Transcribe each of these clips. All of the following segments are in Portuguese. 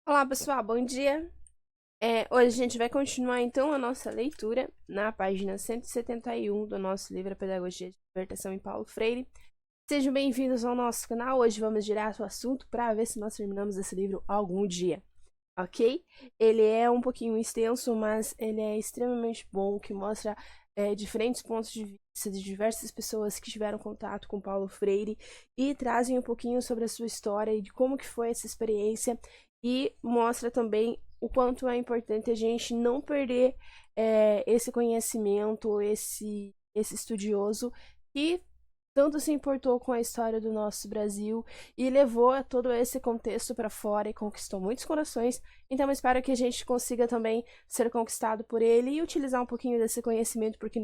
Olá, pessoal, bom dia. Hoje a gente vai continuar então a nossa leitura na página 171 do nosso livro A Pedagogia de Libertação em Paulo Freire. Sejam bem-vindos ao nosso canal. Hoje vamos direto ao assunto para ver se nós terminamos esse livro algum dia, ok? Ele é um pouquinho extenso, mas ele é extremamente bom, que mostra diferentes pontos de vista de diversas pessoas que tiveram contato com Paulo Freire e trazem um pouquinho sobre a sua história e de como que foi essa experiência e mostra também o quanto é importante a gente não perder esse conhecimento, esse estudioso que tanto se importou com a história do nosso Brasil e levou todo esse contexto para fora e conquistou muitos corações. Então, espero que a gente consiga também ser conquistado por ele e utilizar um pouquinho desse conhecimento, porque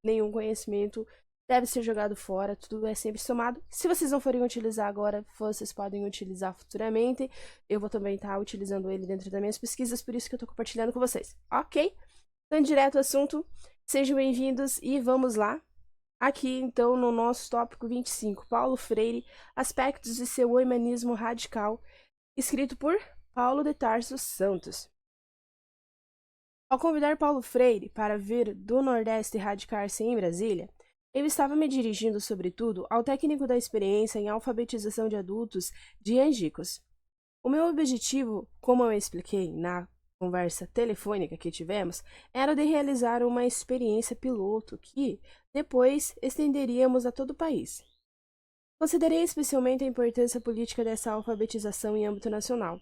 nenhum conhecimento deve ser jogado fora, tudo é sempre somado. Se vocês não forem utilizar agora, vocês podem utilizar futuramente. Eu vou também estar utilizando ele dentro das minhas pesquisas, por isso que eu estou compartilhando com vocês, ok? Então, direto ao assunto, sejam bem-vindos e vamos lá. Aqui, então, no nosso tópico 25, Paulo Freire, Aspectos de seu Humanismo Radical, escrito por Paulo de Tarso Santos. Ao convidar Paulo Freire para vir do Nordeste radicar-se em Brasília, eu estava me dirigindo, sobretudo, ao técnico da experiência em alfabetização de adultos de Angicos. O meu objetivo, como eu expliquei na conversa telefônica que tivemos, era de realizar uma experiência piloto que, depois, estenderíamos a todo o país. Considerei especialmente a importância política dessa alfabetização em âmbito nacional.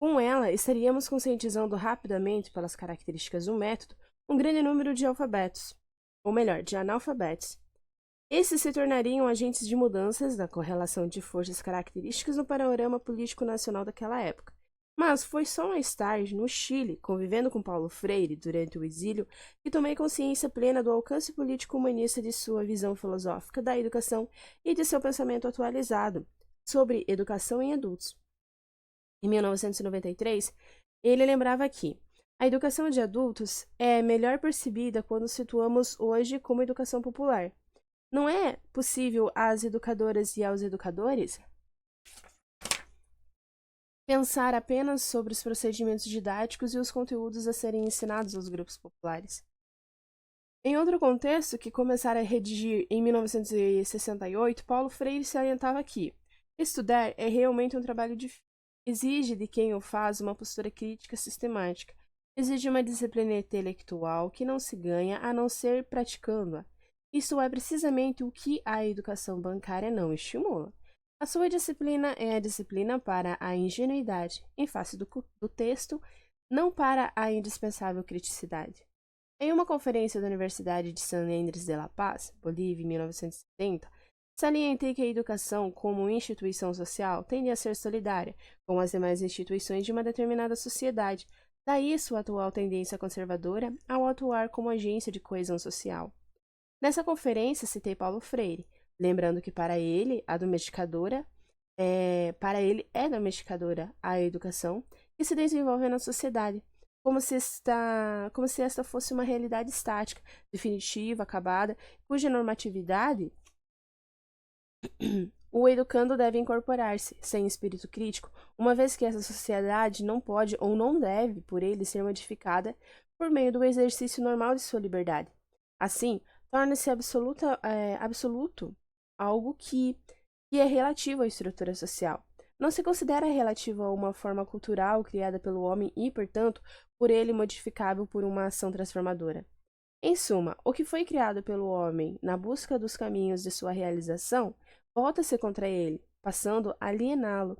Com ela, estaríamos conscientizando rapidamente, pelas características do método, um grande número de alfabetos, ou melhor, de analfabetos. Esses se tornariam agentes de mudanças na correlação de forças características no panorama político nacional daquela época. Mas foi só mais tarde, no Chile, convivendo com Paulo Freire durante o exílio, que tomei consciência plena do alcance político-humanista de sua visão filosófica da educação e de seu pensamento atualizado sobre educação em adultos. Em 1993, ele lembrava que a educação de adultos é melhor percebida quando situamos hoje como educação popular. Não é possível às educadoras e aos educadores pensar apenas sobre os procedimentos didáticos e os conteúdos a serem ensinados aos grupos populares. Em outro contexto, que começara a redigir em 1968, Paulo Freire salientava que estudar é realmente um trabalho difícil. Exige de quem o faz uma postura crítica sistemática. Exige uma disciplina intelectual que não se ganha a não ser praticando-a. Isso é precisamente o que a educação bancária não estimula. A sua disciplina é a disciplina para a ingenuidade, em face do texto, não para a indispensável criticidade. Em uma conferência da Universidade de San Andrés de La Paz, Bolívia, em 1970, salientei que a educação, como instituição social, tende a ser solidária com as demais instituições de uma determinada sociedade, daí sua atual tendência conservadora ao atuar como agência de coesão social. Nessa conferência, citei Paulo Freire, lembrando que para ele é domesticadora a educação que se desenvolve na sociedade, como se esta fosse uma realidade estática, definitiva, acabada, cuja normatividade o educando deve incorporar-se, sem espírito crítico, uma vez que essa sociedade não pode ou não deve, por ele, ser modificada por meio do exercício normal de sua liberdade. Assim, torna-se absoluto algo que é relativo à estrutura social. Não se considera relativo a uma forma cultural criada pelo homem e, portanto, por ele modificável por uma ação transformadora. Em suma, o que foi criado pelo homem na busca dos caminhos de sua realização volta-se contra ele, passando a aliená-lo.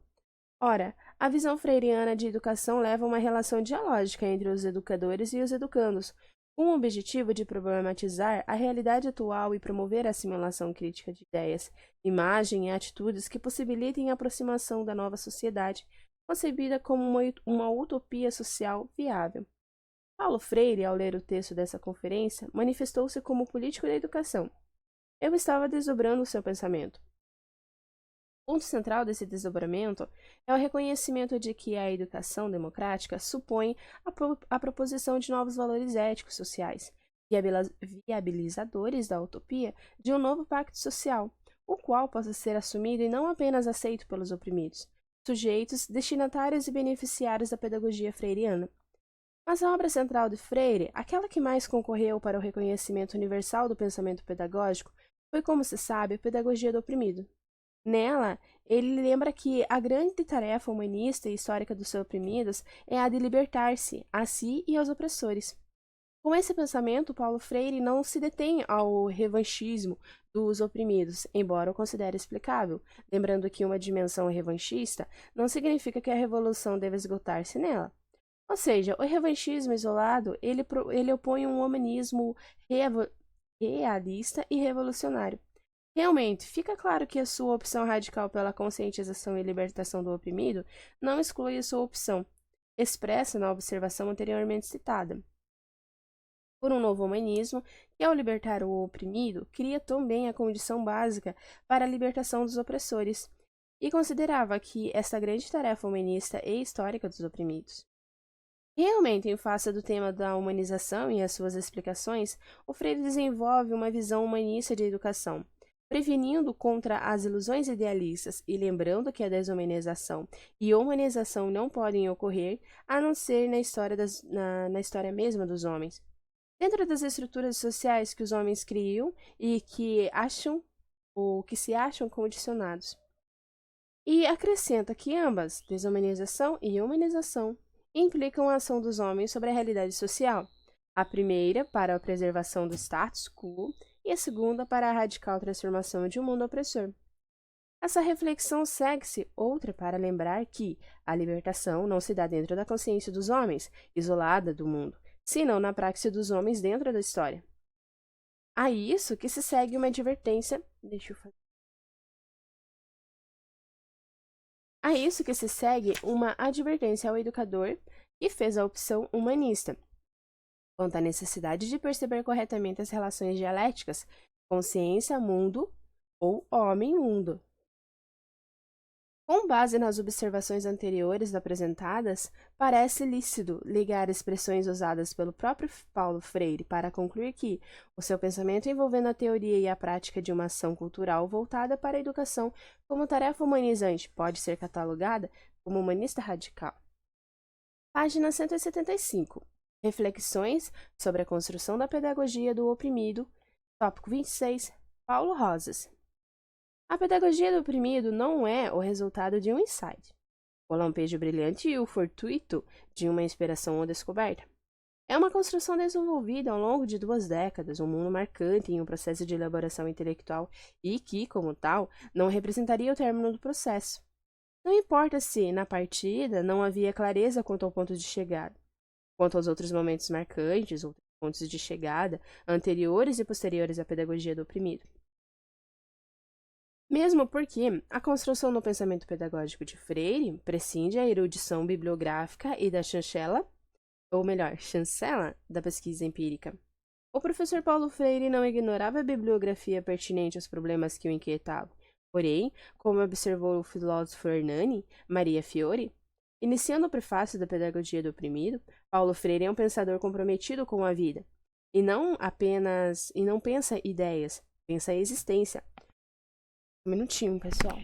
Ora, a visão freiriana de educação leva a uma relação dialógica entre os educadores e os educandos, com o objetivo de problematizar a realidade atual e promover a assimilação crítica de ideias, imagem e atitudes que possibilitem a aproximação da nova sociedade, concebida como uma utopia social viável. Paulo Freire, ao ler o texto dessa conferência, manifestou-se como político da educação. Eu estava desdobrando o seu pensamento. O ponto central desse desdobramento é o reconhecimento de que a educação democrática supõe a proposição de novos valores éticos sociais, viabilizadores da utopia de um novo pacto social, o qual possa ser assumido e não apenas aceito pelos oprimidos, sujeitos, destinatários e beneficiários da pedagogia freiriana. Mas a obra central de Freire, aquela que mais concorreu para o reconhecimento universal do pensamento pedagógico, foi, como se sabe, a Pedagogia do Oprimido. Nela, ele lembra que a grande tarefa humanista e histórica dos oprimidos é a de libertar-se a si e aos opressores. Com esse pensamento, Paulo Freire não se detém ao revanchismo dos oprimidos, embora o considere explicável, lembrando que uma dimensão revanchista não significa que a revolução deve esgotar-se nela. Ou seja, o revanchismo isolado, ele opõe um humanismo realista e revolucionário. Realmente, fica claro que a sua opção radical pela conscientização e libertação do oprimido não exclui a sua opção, expressa na observação anteriormente citada, por um novo humanismo, que ao libertar o oprimido, cria também a condição básica para a libertação dos opressores, e considerava que esta grande tarefa humanista e histórica dos oprimidos. Realmente, em face do tema da humanização e as suas explicações, o Freire desenvolve uma visão humanista de educação, prevenindo contra as ilusões idealistas e lembrando que a desumanização e humanização não podem ocorrer a não ser na história mesma dos homens. Dentro das estruturas sociais que os homens criam e que se acham condicionados. E acrescenta que ambas, desumanização e humanização, implicam a ação dos homens sobre a realidade social. A primeira para a preservação do status quo e a segunda para a radical transformação de um mundo opressor. Essa reflexão segue-se outra para lembrar que a libertação não se dá dentro da consciência dos homens, isolada do mundo, senão na praxis dos homens dentro da história. A isso que se segue uma advertência. A isso que se segue uma advertência ao educador que fez a opção humanista, quanto à necessidade de perceber corretamente as relações dialéticas consciência-mundo ou homem-mundo. Com base nas observações anteriores apresentadas, parece lícito ligar expressões usadas pelo próprio Paulo Freire para concluir que o seu pensamento envolvendo a teoria e a prática de uma ação cultural voltada para a educação como tarefa humanizante pode ser catalogada como humanista radical. Página 175. Reflexões sobre a construção da pedagogia do oprimido. Tópico 26. Paulo Rosas. A pedagogia do oprimido não é o resultado de um insight, o lampejo brilhante e o fortuito de uma inspiração ou descoberta. É uma construção desenvolvida ao longo de 2 décadas, um mundo marcante em um processo de elaboração intelectual e que, como tal, não representaria o término do processo. Não importa se, na partida, não havia clareza quanto ao ponto de chegada, quanto aos outros momentos marcantes, outros pontos de chegada, anteriores e posteriores à pedagogia do oprimido. Mesmo porque a construção do pensamento pedagógico de Freire prescinde a erudição bibliográfica e da chancela da pesquisa empírica. O professor Paulo Freire não ignorava a bibliografia pertinente aos problemas que o inquietavam. Porém, como observou o filósofo Hernani Maria Fiore, iniciando o prefácio da Pedagogia do Oprimido, Paulo Freire é um pensador comprometido com a vida, e não pensa ideias, pensa a existência. Um minutinho, pessoal.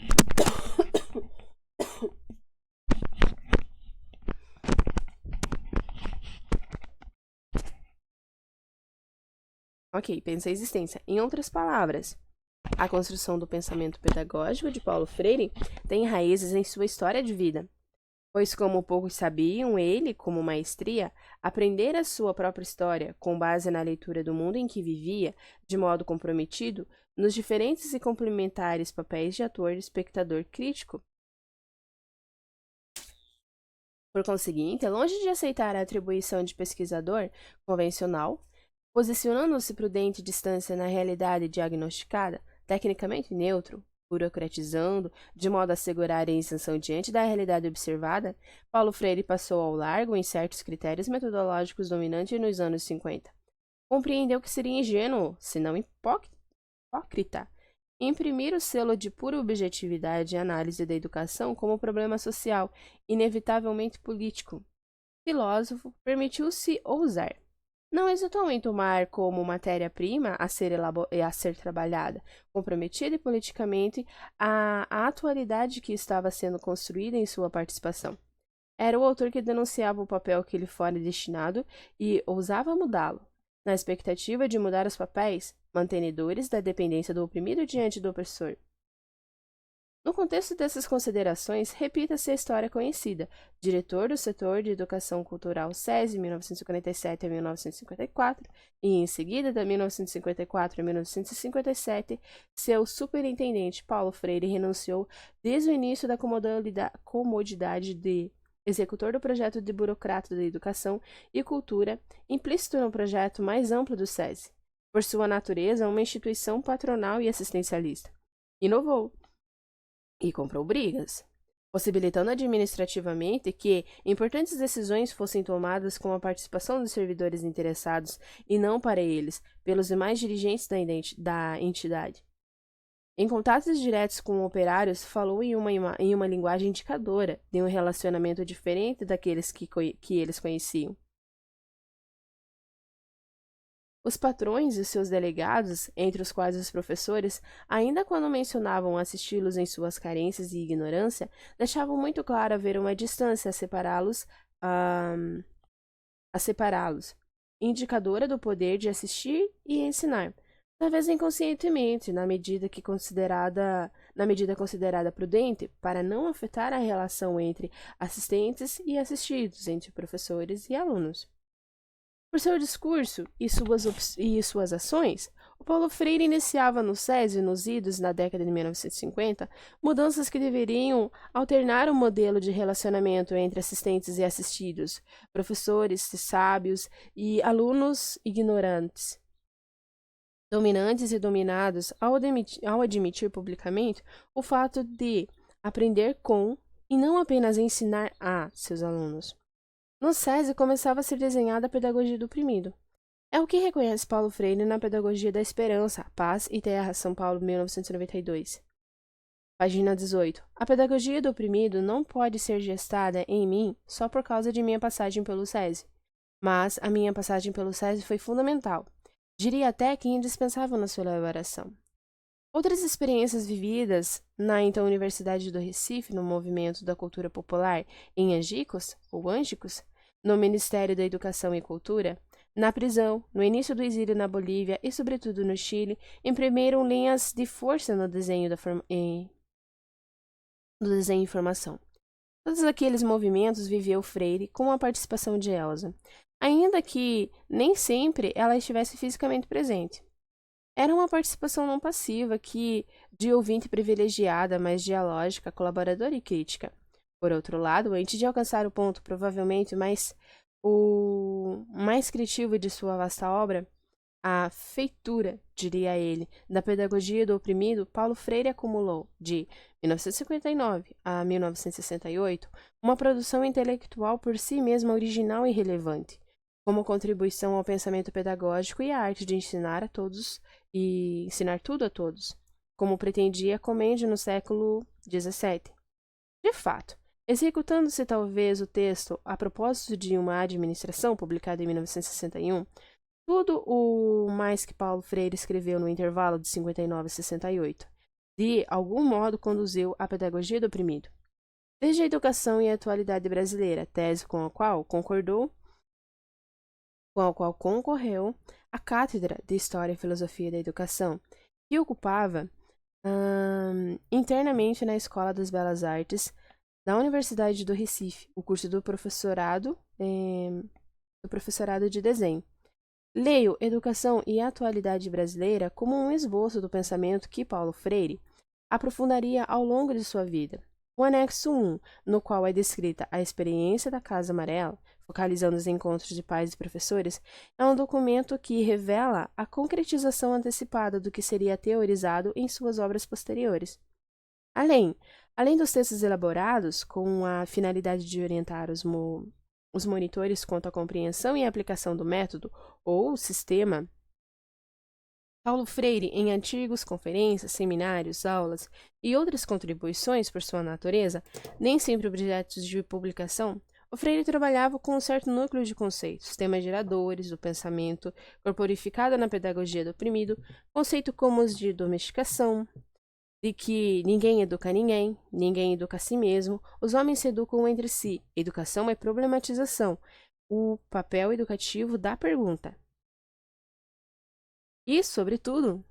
Ok, pensa a existência. Em outras palavras, a construção do pensamento pedagógico de Paulo Freire tem raízes em sua história de vida, pois como poucos sabiam, ele, como maestria, aprender a sua própria história com base na leitura do mundo em que vivia, de modo comprometido, nos diferentes e complementares papéis de ator, espectador, crítico. Por conseguinte, longe de aceitar a atribuição de pesquisador convencional, posicionando-se prudente distância na realidade diagnosticada, tecnicamente neutro, burocratizando, de modo a assegurar a isenção diante da realidade observada, Paulo Freire passou ao largo em certos critérios metodológicos dominantes nos anos 50. Compreendeu que seria ingênuo, se não hipócrita, imprimir o selo de pura objetividade e análise da educação como problema social, inevitavelmente político. Filósofo, permitiu-se ousar. Não hesitou em tomar como matéria-prima a ser trabalhada, comprometida politicamente a atualidade que estava sendo construída em sua participação. Era o autor que denunciava o papel que lhe fora destinado e ousava mudá-lo, na expectativa de mudar os papéis, mantenedores da dependência do oprimido diante do opressor. No contexto dessas considerações, repita-se a história conhecida. Diretor do setor de educação cultural SESI, 1947 a 1954, e em seguida, de 1954 a 1957, seu superintendente Paulo Freire renunciou desde o início da comodidade de executor do projeto de burocrata da educação e cultura, implícito no projeto mais amplo do SESI, por sua natureza uma instituição patronal e assistencialista. Inovou e comprou brigas, possibilitando administrativamente que importantes decisões fossem tomadas com a participação dos servidores interessados e não para eles, pelos demais dirigentes da entidade. Em contatos diretos com operários, falou em uma linguagem indicadora de um relacionamento diferente daqueles que eles conheciam. Os patrões e seus delegados, entre os quais os professores, ainda quando mencionavam assisti-los em suas carências e ignorância, deixavam muito claro haver uma distância a separá-los, indicadora do poder de assistir e ensinar, talvez inconscientemente, na medida considerada prudente, para não afetar a relação entre assistentes e assistidos, entre professores e alunos. Por seu discurso e suas ações, o Paulo Freire iniciava no SESI e nos idos na década de 1950 mudanças que deveriam alternar o modelo de relacionamento entre assistentes e assistidos, professores sábios e alunos ignorantes, dominantes e dominados, ao admitir publicamente o fato de aprender com e não apenas ensinar a seus alunos. No SESI começava a ser desenhada a pedagogia do oprimido. É o que reconhece Paulo Freire na Pedagogia da Esperança, Paz e Terra, São Paulo, 1992. Página 18. A pedagogia do oprimido não pode ser gestada em mim só por causa de minha passagem pelo SESI. Mas a minha passagem pelo SESI foi fundamental. Diria até que indispensável na sua elaboração. Outras experiências vividas na então Universidade do Recife, no movimento da cultura popular, em Angicos, ou Ângicos, no Ministério da Educação e Cultura, na prisão, no início do exílio na Bolívia e, sobretudo, no Chile, imprimiram linhas de força no desenho e formação. Todos aqueles movimentos viveu Freire com a participação de Elsa, ainda que nem sempre ela estivesse fisicamente presente. Era uma participação não passiva de ouvinte privilegiada, mas dialógica, colaboradora e crítica. Por outro lado, antes de alcançar o ponto provavelmente o mais criativo de sua vasta obra, a feitura, diria ele, da pedagogia do oprimido, Paulo Freire acumulou, de 1959 a 1968, uma produção intelectual por si mesma original e relevante, como contribuição ao pensamento pedagógico e à arte de ensinar a todos e ensinar tudo a todos, como pretendia Comende no século XVII. De fato, executando-se talvez o texto a propósito de uma administração publicada em 1961, tudo o mais que Paulo Freire escreveu no intervalo de 59 a 68, de algum modo conduziu à pedagogia do oprimido. Desde a educação e a atualidade brasileira, tese com a qual concorreu a Cátedra de História e Filosofia da Educação, que ocupava internamente na Escola das Belas Artes da Universidade do Recife, o curso do professorado de desenho. Leio Educação e Atualidade Brasileira como um esboço do pensamento que Paulo Freire aprofundaria ao longo de sua vida. O anexo 1, no qual é descrita a experiência da Casa Amarela, focalizando os encontros de pais e professores, é um documento que revela a concretização antecipada do que seria teorizado em suas obras posteriores. Além dos textos elaborados com a finalidade de orientar os monitores quanto à compreensão e aplicação do método ou sistema, Paulo Freire, em artigos, conferências, seminários, aulas e outras contribuições por sua natureza, nem sempre objetos de publicação, O Freire trabalhava com um certo núcleo de conceitos, temas geradores do pensamento, corporificado na pedagogia do oprimido, conceitos como os de domesticação, de que ninguém educa ninguém, ninguém educa a si mesmo, os homens se educam entre si. Educação é problematização, o papel educativo da pergunta. E, sobretudo,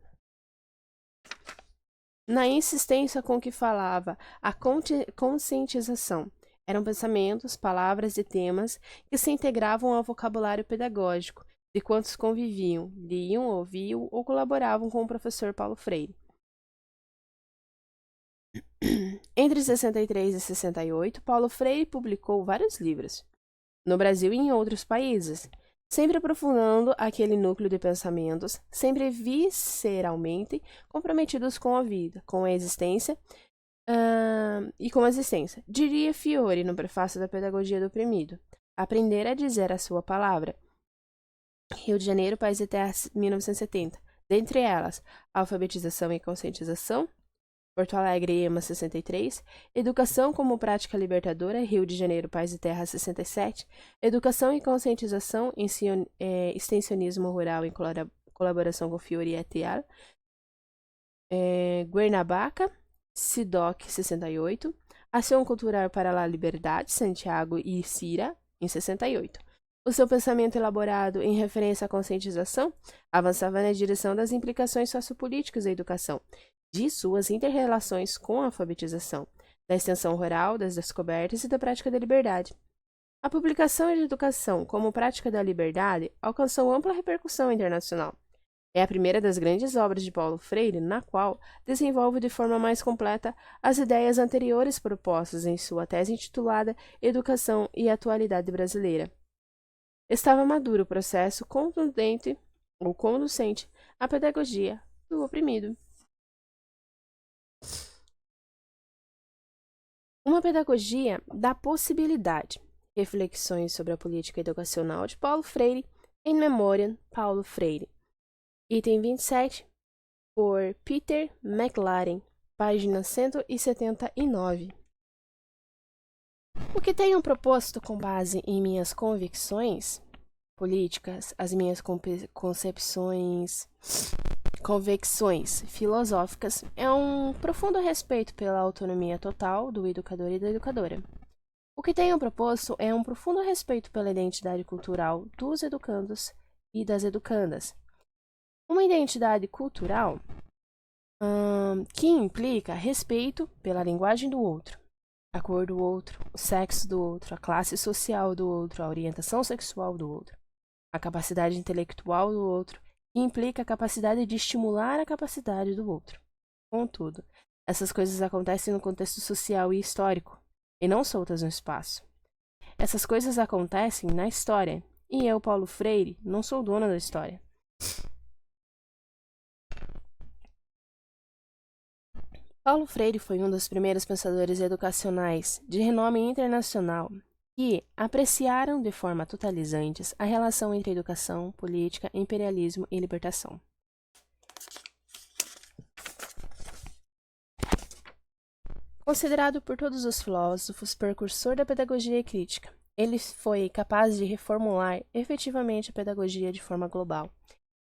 na insistência com que falava a conscientização. Eram pensamentos, palavras e temas que se integravam ao vocabulário pedagógico de quantos conviviam, liam, ouviam ou colaboravam com o professor Paulo Freire. Entre 63 e 68, Paulo Freire publicou vários livros, no Brasil e em outros países, sempre aprofundando aquele núcleo de pensamentos, sempre visceralmente comprometidos com a vida, com a existência e com a existência. Diria Fiore no prefácio da Pedagogia do Oprimido: aprender a dizer a sua palavra. Rio de Janeiro, País e Terra, 1970. Dentre elas, alfabetização e conscientização. Porto Alegre, EMA, 63. Educação como prática libertadora, Rio de Janeiro, Paz e Terra, 67. Educação e conscientização, extensionismo rural em colaboração com Fiore e Etial. Guernavaca, SIDOC, 68. Ação Cultural para a Liberdade, Santiago e Cira, em 68. O seu pensamento elaborado em referência à conscientização avançava na direção das implicações sociopolíticas da educação, de suas interrelações com a alfabetização, da extensão rural, das descobertas e da prática da liberdade. A publicação de Educação como Prática da Liberdade alcançou ampla repercussão internacional. É a primeira das grandes obras de Paulo Freire na qual desenvolve de forma mais completa as ideias anteriores propostas em sua tese intitulada Educação e Atualidade Brasileira. Estava maduro o processo contundente ou conducente à pedagogia do oprimido. Uma pedagogia da possibilidade. Reflexões sobre a política educacional de Paulo Freire, em memória Paulo Freire. Item 27, por Peter McLaren, página 179. O que tenho proposto com base em minhas convicções políticas, as minhas convicções filosóficas, é um profundo respeito pela autonomia total do educador e da educadora. O que tenho proposto é um profundo respeito pela identidade cultural dos educandos e das educandas. Uma identidade cultural que implica respeito pela linguagem do outro, a cor do outro, o sexo do outro, a classe social do outro, a orientação sexual do outro, a capacidade intelectual do outro, que implica a capacidade de estimular a capacidade do outro. Contudo, essas coisas acontecem no contexto social e histórico, e não soltas no espaço. Essas coisas acontecem na história, e eu, Paulo Freire, não sou dona da história. Paulo Freire foi um dos primeiros pensadores educacionais de renome internacional que apreciaram de forma totalizantes a relação entre educação, política, imperialismo e libertação. Considerado por todos os filósofos precursor da pedagogia crítica, ele foi capaz de reformular efetivamente a pedagogia de forma global,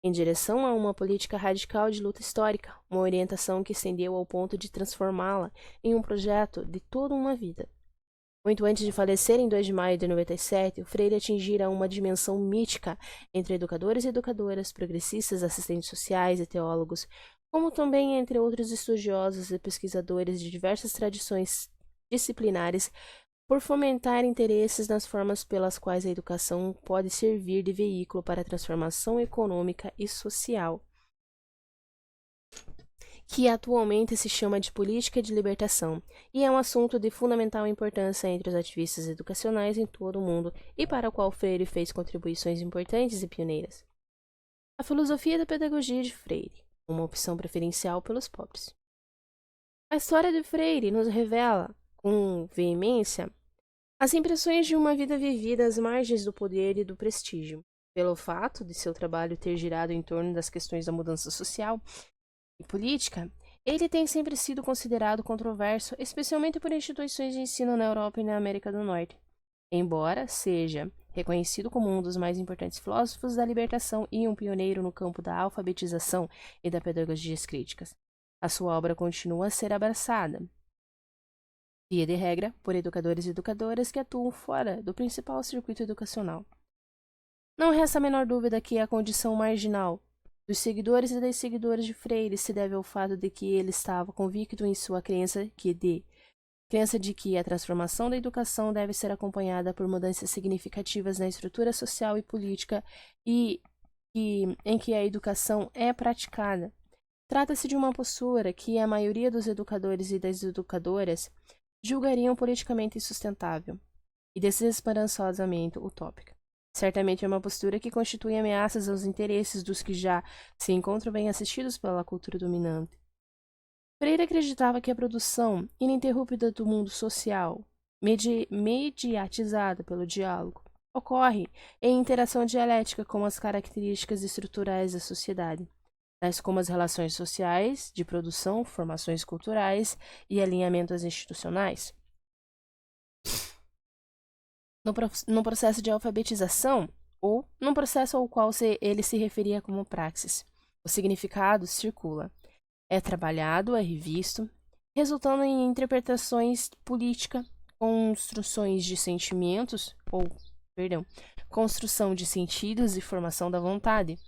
em direção a uma política radical de luta histórica, uma orientação que estendeu ao ponto de transformá-la em um projeto de toda uma vida. Muito antes de falecer em 2 de maio de 97, o Freire atingira uma dimensão mítica entre educadores e educadoras, progressistas, assistentes sociais e teólogos, como também entre outros estudiosos e pesquisadores de diversas tradições disciplinares, por fomentar interesses nas formas pelas quais a educação pode servir de veículo para a transformação econômica e social, que atualmente se chama de política de libertação, e é um assunto de fundamental importância entre os ativistas educacionais em todo o mundo e para o qual Freire fez contribuições importantes e pioneiras. A filosofia da pedagogia de Freire, uma opção preferencial pelos pobres. A história de Freire nos revela, com veemência, as impressões de uma vida vivida às margens do poder e do prestígio, pelo fato de seu trabalho ter girado em torno das questões da mudança social e política. Ele tem sempre sido considerado controverso, especialmente por instituições de ensino na Europa e na América do Norte. embora seja reconhecido como um dos mais importantes filósofos da libertação e um pioneiro no campo da alfabetização e da pedagogias críticas. A sua obra continua a ser abraçada, via de regra, por educadores e educadoras que atuam fora do principal circuito educacional. Não resta a menor dúvida que a condição marginal dos seguidores e das seguidoras de Freire se deve ao fato de que ele estava convicto em sua crença de que a transformação da educação deve ser acompanhada por mudanças significativas na estrutura social e política em que a educação é praticada. Trata-se de uma postura que a maioria dos educadores e das educadoras julgariam politicamente insustentável e desesperançosamente utópica. Certamente é uma postura que constitui ameaças aos interesses dos que já se encontram bem assistidos pela cultura dominante. Freire acreditava que a produção ininterrupta do mundo social, mediatizada pelo diálogo, ocorre em interação dialética com as características estruturais da sociedade, tais como as relações sociais, de produção, formações culturais e alinhamentos institucionais. No processo de alfabetização, ou num processo ao qual ele se referia como praxis, o significado circula, é trabalhado, é revisto, resultando em interpretações políticas, construção de sentidos e formação da vontade.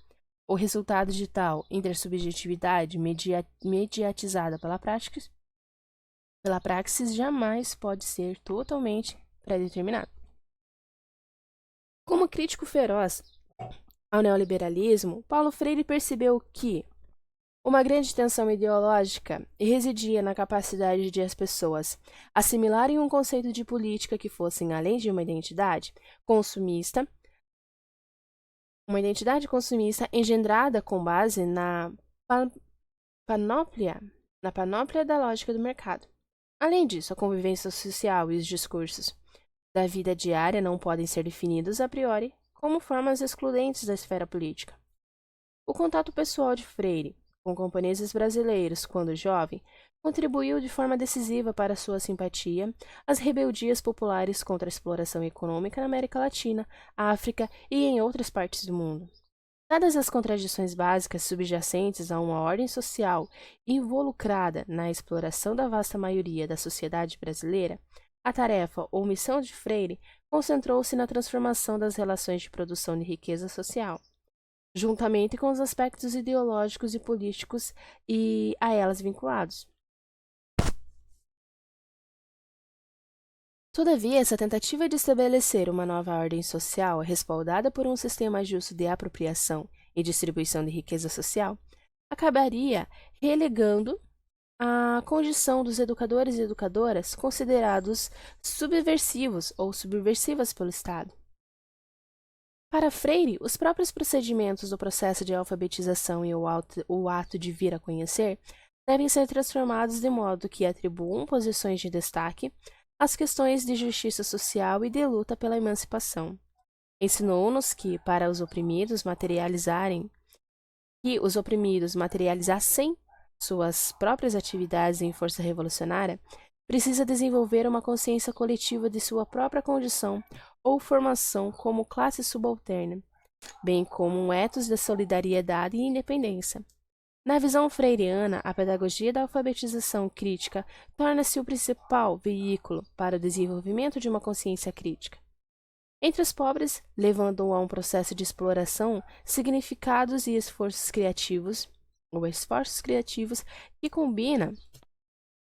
O resultado de tal intersubjetividade mediatizada pela praxis jamais pode ser totalmente pré-determinado. Como crítico feroz ao neoliberalismo, Paulo Freire percebeu que uma grande tensão ideológica residia na capacidade de as pessoas assimilarem um conceito de política que fosse além de uma identidade consumista engendrada com base na panóplia da lógica do mercado. Além disso, a convivência social e os discursos da vida diária não podem ser definidos a priori como formas excludentes da esfera política. O contato pessoal de Freire com camponeses brasileiros quando jovem contribuiu de forma decisiva para sua simpatia às rebeldias populares contra a exploração econômica na América Latina, África e em outras partes do mundo. Dadas as contradições básicas subjacentes a uma ordem social involucrada na exploração da vasta maioria da sociedade brasileira, a tarefa ou missão de Freire concentrou-se na transformação das relações de produção de riqueza social, juntamente com os aspectos ideológicos e políticos e a elas vinculados. Todavia, essa tentativa de estabelecer uma nova ordem social, respaldada por um sistema justo de apropriação e distribuição de riqueza social, acabaria relegando a condição dos educadores e educadoras considerados subversivos ou subversivas pelo Estado. Para Freire, os próprios procedimentos do processo de alfabetização e o ato de vir a conhecer devem ser transformados de modo que atribuam posições de destaque às questões de justiça social e de luta pela emancipação. Ensinou-nos que, para os oprimidos materializassem suas próprias atividades em força revolucionária, precisa desenvolver uma consciência coletiva de sua própria condição ou formação como classe subalterna, bem como um ethos de solidariedade e independência. Na visão freiriana, a pedagogia da alfabetização crítica torna-se o principal veículo para o desenvolvimento de uma consciência crítica. Entre os pobres, levando a um processo de exploração, significados e esforços criativos que combina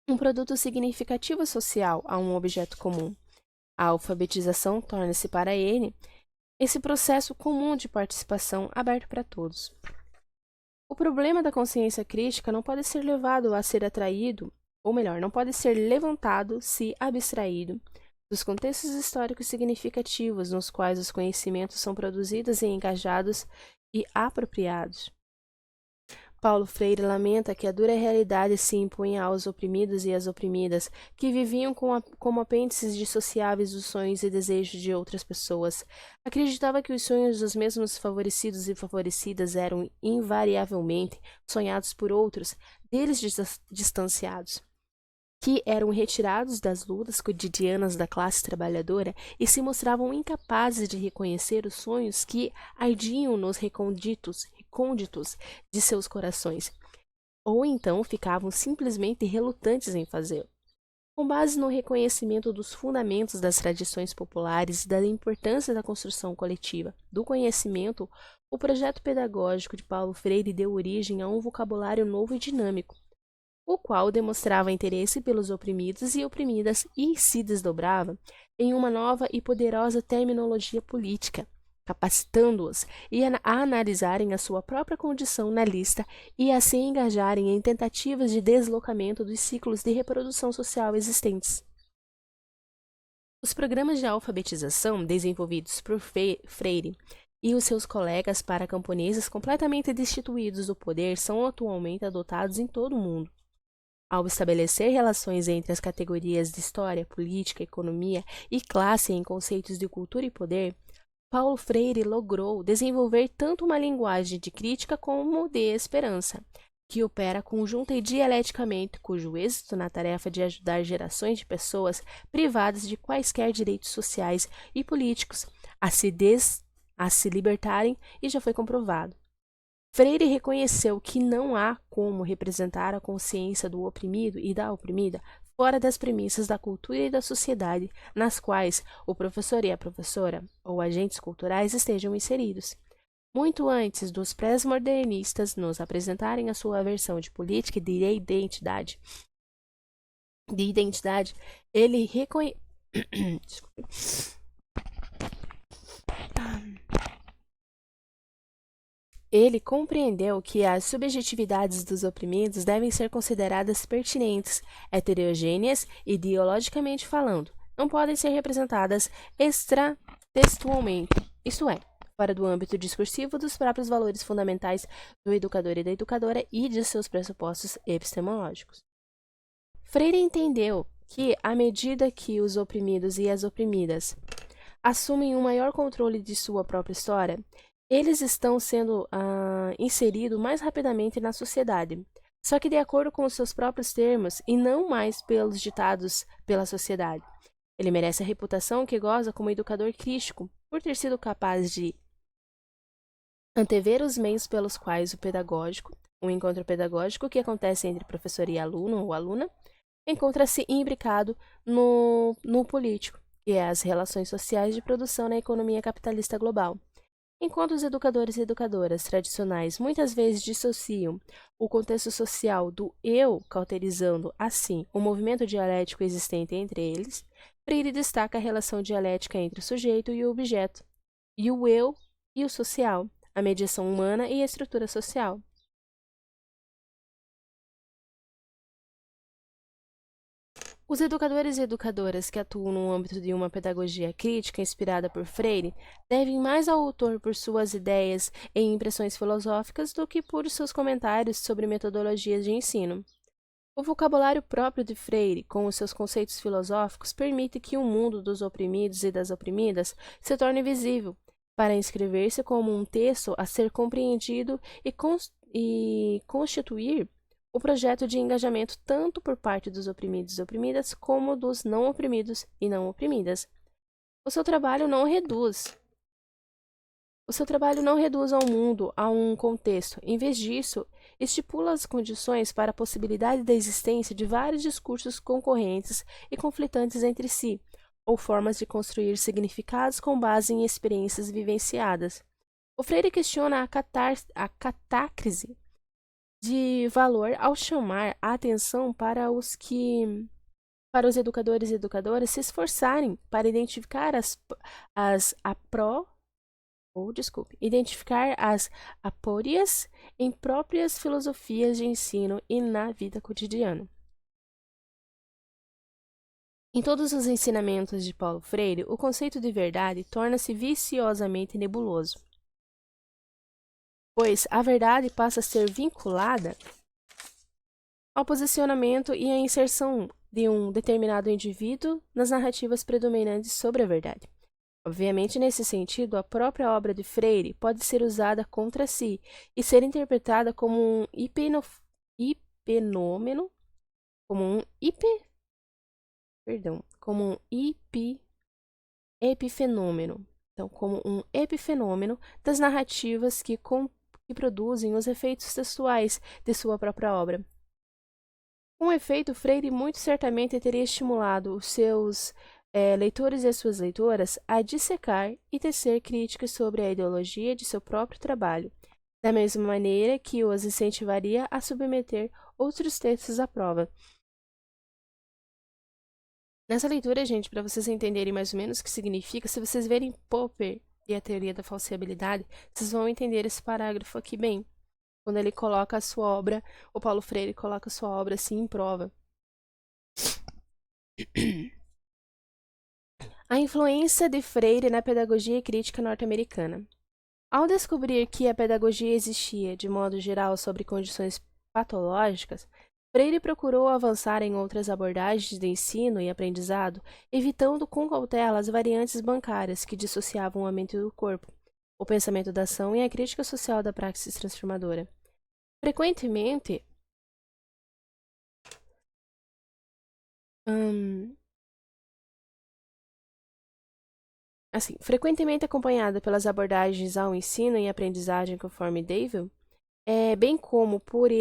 um produto significativo social a um objeto comum. A alfabetização torna-se para ele esse processo comum de participação aberto para todos. O problema da consciência crítica não pode ser levado a ser atraído, ou melhor, não pode ser levantado se abstraído dos contextos históricos significativos nos quais os conhecimentos são produzidos e engajados e apropriados. Paulo Freire lamenta que a dura realidade se impunha aos oprimidos e às oprimidas, que viviam como apêndices dissociáveis dos sonhos e desejos de outras pessoas. Acreditava que os sonhos dos mesmos favorecidos e favorecidas eram invariavelmente sonhados por outros, deles distanciados. que eram retirados das lutas cotidianas da classe trabalhadora e se mostravam incapazes de reconhecer os sonhos que ardiam nos recônditos de seus corações, ou então ficavam simplesmente relutantes em fazê-lo. Com base no reconhecimento dos fundamentos das tradições populares e da importância da construção coletiva do conhecimento, o projeto pedagógico de Paulo Freire deu origem a um vocabulário novo e dinâmico, o qual demonstrava interesse pelos oprimidos e oprimidas e se desdobrava em uma nova e poderosa terminologia política, capacitando-os a analisarem a sua própria condição na lista e a se engajarem em tentativas de deslocamento dos ciclos de reprodução social existentes. Os programas de alfabetização desenvolvidos por Freire e os seus colegas para camponeses completamente destituídos do poder são atualmente adotados em todo o mundo. Ao estabelecer relações entre as categorias de história, política, economia e classe em conceitos de cultura e poder, Paulo Freire logrou desenvolver tanto uma linguagem de crítica como de esperança, que opera conjunta e dialeticamente, cujo êxito na tarefa de ajudar gerações de pessoas privadas de quaisquer direitos sociais e políticos a se libertarem e já foi comprovado. Freire reconheceu que não há como representar a consciência do oprimido e da oprimida fora das premissas da cultura e da sociedade nas quais o professor e a professora, ou agentes culturais, estejam inseridos. Muito antes dos pré-modernistas nos apresentarem a sua versão de política de identidade, ele Ele compreendeu que as subjetividades dos oprimidos devem ser consideradas pertinentes, heterogêneas e ideologicamente falando, não podem ser representadas extratextualmente, isto é, fora do âmbito discursivo dos próprios valores fundamentais do educador e da educadora e de seus pressupostos epistemológicos. Freire entendeu que, à medida que os oprimidos e as oprimidas assumem um maior controle de sua própria história, eles estão sendo inseridos mais rapidamente na sociedade, só que de acordo com os seus próprios termos e não mais pelos ditados pela sociedade. Ele merece a reputação que goza como educador crítico, por ter sido capaz de antever os meios pelos quais o encontro pedagógico que acontece entre professor e aluno ou aluna, encontra-se imbricado no político, que é as relações sociais de produção na economia capitalista global. Enquanto os educadores e educadoras tradicionais muitas vezes dissociam o contexto social do eu, cauterizando, assim, o movimento dialético existente entre eles, Freire destaca a relação dialética entre o sujeito e o objeto, e o eu e o social, a mediação humana e a estrutura social. Os educadores e educadoras que atuam no âmbito de uma pedagogia crítica inspirada por Freire devem mais ao autor por suas ideias e impressões filosóficas do que por seus comentários sobre metodologias de ensino. O vocabulário próprio de Freire, com os seus conceitos filosóficos, permite que o mundo dos oprimidos e das oprimidas se torne visível, para inscrever-se como um texto a ser compreendido e constituir o projeto de engajamento tanto por parte dos oprimidos e oprimidas como dos não oprimidos e não oprimidas. O seu trabalho não reduz ao mundo a um contexto. Em vez disso, estipula as condições para a possibilidade da existência de vários discursos concorrentes e conflitantes entre si, ou formas de construir significados com base em experiências vivenciadas. O Freire questiona a catácrise de valor ao chamar a atenção para os educadores e educadoras se esforçarem para identificar identificar as apórias em próprias filosofias de ensino e na vida cotidiana. Em todos os ensinamentos de Paulo Freire, o conceito de verdade torna-se viciosamente nebuloso, pois a verdade passa a ser vinculada ao posicionamento e à inserção de um determinado indivíduo nas narrativas predominantes sobre a verdade. Obviamente, nesse sentido, a própria obra de Freire pode ser usada contra si e ser interpretada como um como um epifenômeno. Então, como um epifenômeno das narrativas que produzem os efeitos textuais de sua própria obra. Com efeito, Freire muito certamente teria estimulado os seus leitores e as suas leitoras a dissecar e tecer críticas sobre a ideologia de seu próprio trabalho, da mesma maneira que os incentivaria a submeter outros textos à prova. Nessa leitura, gente, para vocês entenderem mais ou menos o que significa, se vocês verem Popper e a teoria da falsibilidade, vocês vão entender esse parágrafo aqui bem. Quando ele coloca a sua obra, o Paulo Freire coloca a sua obra assim em prova. A influência de Freire na pedagogia crítica norte-americana. Ao descobrir que a pedagogia existia, de modo geral, sobre condições patológicas, Freire procurou avançar em outras abordagens de ensino e aprendizado, evitando com cautela as variantes bancárias que dissociavam a mente do corpo, o pensamento da ação e a crítica social da praxis transformadora. Frequentemente, acompanhada pelas abordagens ao ensino e aprendizagem conforme Davey, bem como por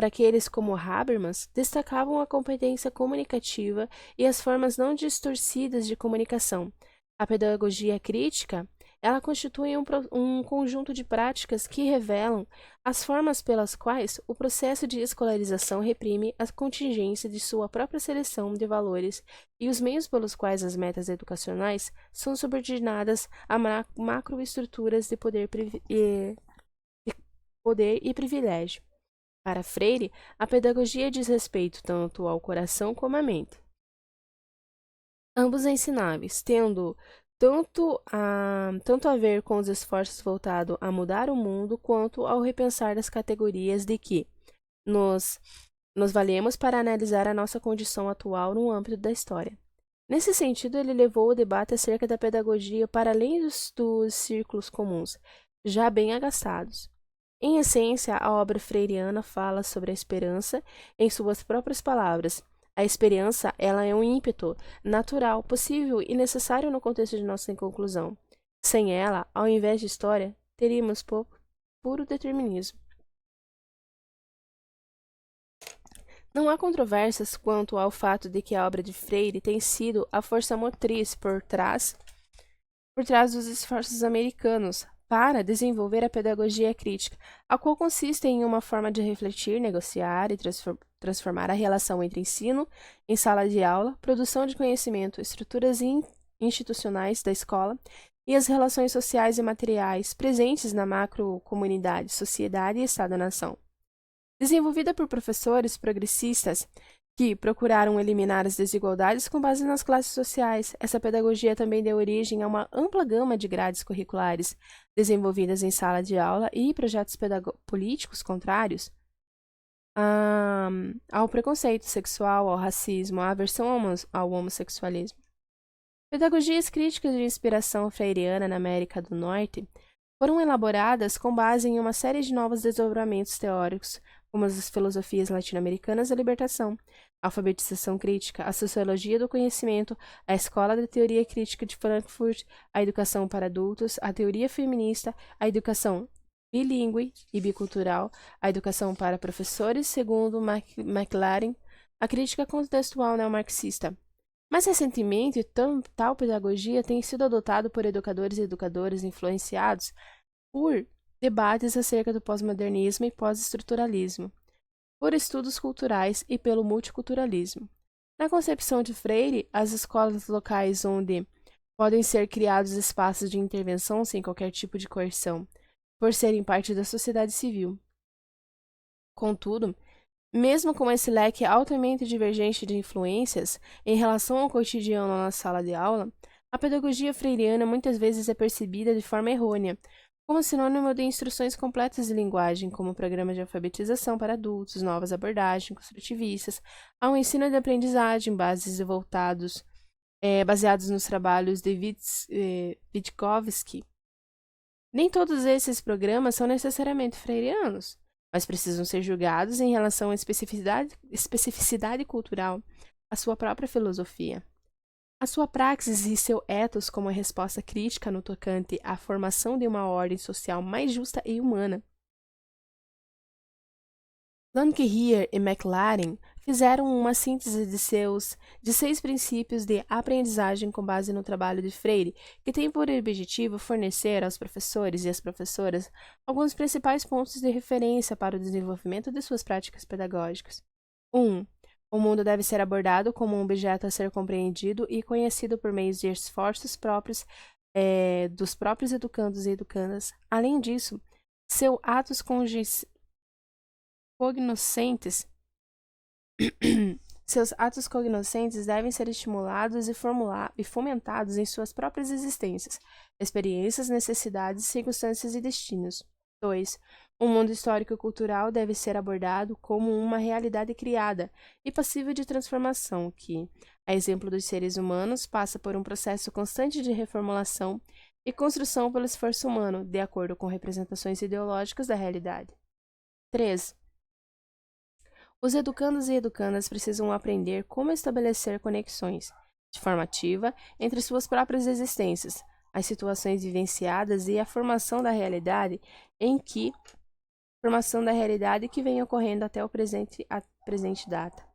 aqueles como Habermas, destacavam a competência comunicativa e as formas não distorcidas de comunicação. A pedagogia crítica, ela constitui um conjunto de práticas que revelam as formas pelas quais o processo de escolarização reprime a contingência de sua própria seleção de valores e os meios pelos quais as metas educacionais são subordinadas a macroestruturas de poder e privilégio. Para Freire, a pedagogia diz respeito tanto ao coração como à mente. Ambos ensináveis, tendo tanto a ver com os esforços voltados a mudar o mundo, quanto ao repensar as categorias de que nos valemos para analisar a nossa condição atual no âmbito da história. Nesse sentido, ele levou o debate acerca da pedagogia para além dos círculos comuns, já bem agastados. Em essência, a obra freiriana fala sobre a esperança em suas próprias palavras. A esperança, ela é um ímpeto natural, possível e necessário no contexto de nossa conclusão. Sem ela, ao invés de história, teríamos puro determinismo. Não há controvérsias quanto ao fato de que a obra de Freire tem sido a força motriz por trás dos esforços americanos para desenvolver a pedagogia crítica, a qual consiste em uma forma de refletir, negociar e transformar a relação entre ensino em sala de aula, produção de conhecimento, estruturas institucionais da escola e as relações sociais e materiais presentes na macrocomunidade, sociedade e Estado-nação. Desenvolvida por professores progressistas que procuraram eliminar as desigualdades com base nas classes sociais, essa pedagogia também deu origem a uma ampla gama de grades curriculares, desenvolvidas em sala de aula e projetos políticos contrários ao preconceito sexual, ao racismo, à aversão ao homossexualismo. Pedagogias críticas de inspiração freiriana na América do Norte foram elaboradas com base em uma série de novos desdobramentos teóricos, como as filosofias latino-americanas da libertação, a alfabetização crítica, a sociologia do conhecimento, a escola da teoria crítica de Frankfurt, a educação para adultos, a teoria feminista, a educação bilíngue e bicultural, a educação para professores, segundo McLaren, a crítica contextual neomarxista. Mais recentemente, tal pedagogia tem sido adotada por educadores e educadoras influenciados por debates acerca do pós-modernismo e pós-estruturalismo, por estudos culturais e pelo multiculturalismo. Na concepção de Freire, as escolas locais onde podem ser criados espaços de intervenção sem qualquer tipo de coerção, por serem parte da sociedade civil. Contudo, mesmo com esse leque altamente divergente de influências em relação ao cotidiano na sala de aula, a pedagogia freiriana muitas vezes é percebida de forma errônea, como sinônimo de instruções completas de linguagem, como programas de alfabetização para adultos, novas abordagens construtivistas, ao ensino de aprendizagem, baseados nos trabalhos de Vygotsky. Nem todos esses programas são necessariamente freirianos, mas precisam ser julgados em relação à especificidade cultural, a sua própria filosofia. A sua praxis e seu ethos como resposta crítica no tocante à formação de uma ordem social mais justa e humana. Lankheer e Maclaren fizeram uma síntese de 6 princípios de aprendizagem com base no trabalho de Freire, que tem por objetivo fornecer aos professores e às professoras alguns principais pontos de referência para o desenvolvimento de suas práticas pedagógicas. 1. O mundo deve ser abordado como um objeto a ser compreendido e conhecido por meio de esforços próprios dos próprios educandos e educandas. Além disso, seus atos cognoscentes seus atos cognoscentes devem ser estimulados e fomentados em suas próprias existências, experiências, necessidades, circunstâncias e destinos. 2. O mundo histórico e cultural deve ser abordado como uma realidade criada e passível de transformação que, a exemplo dos seres humanos, passa por um processo constante de reformulação e construção pelo esforço humano, de acordo com representações ideológicas da realidade. 3. Os educandos e educandas precisam aprender como estabelecer conexões, de forma ativa, entre suas próprias existências, as situações vivenciadas e a formação da realidade que vem ocorrendo até a presente data.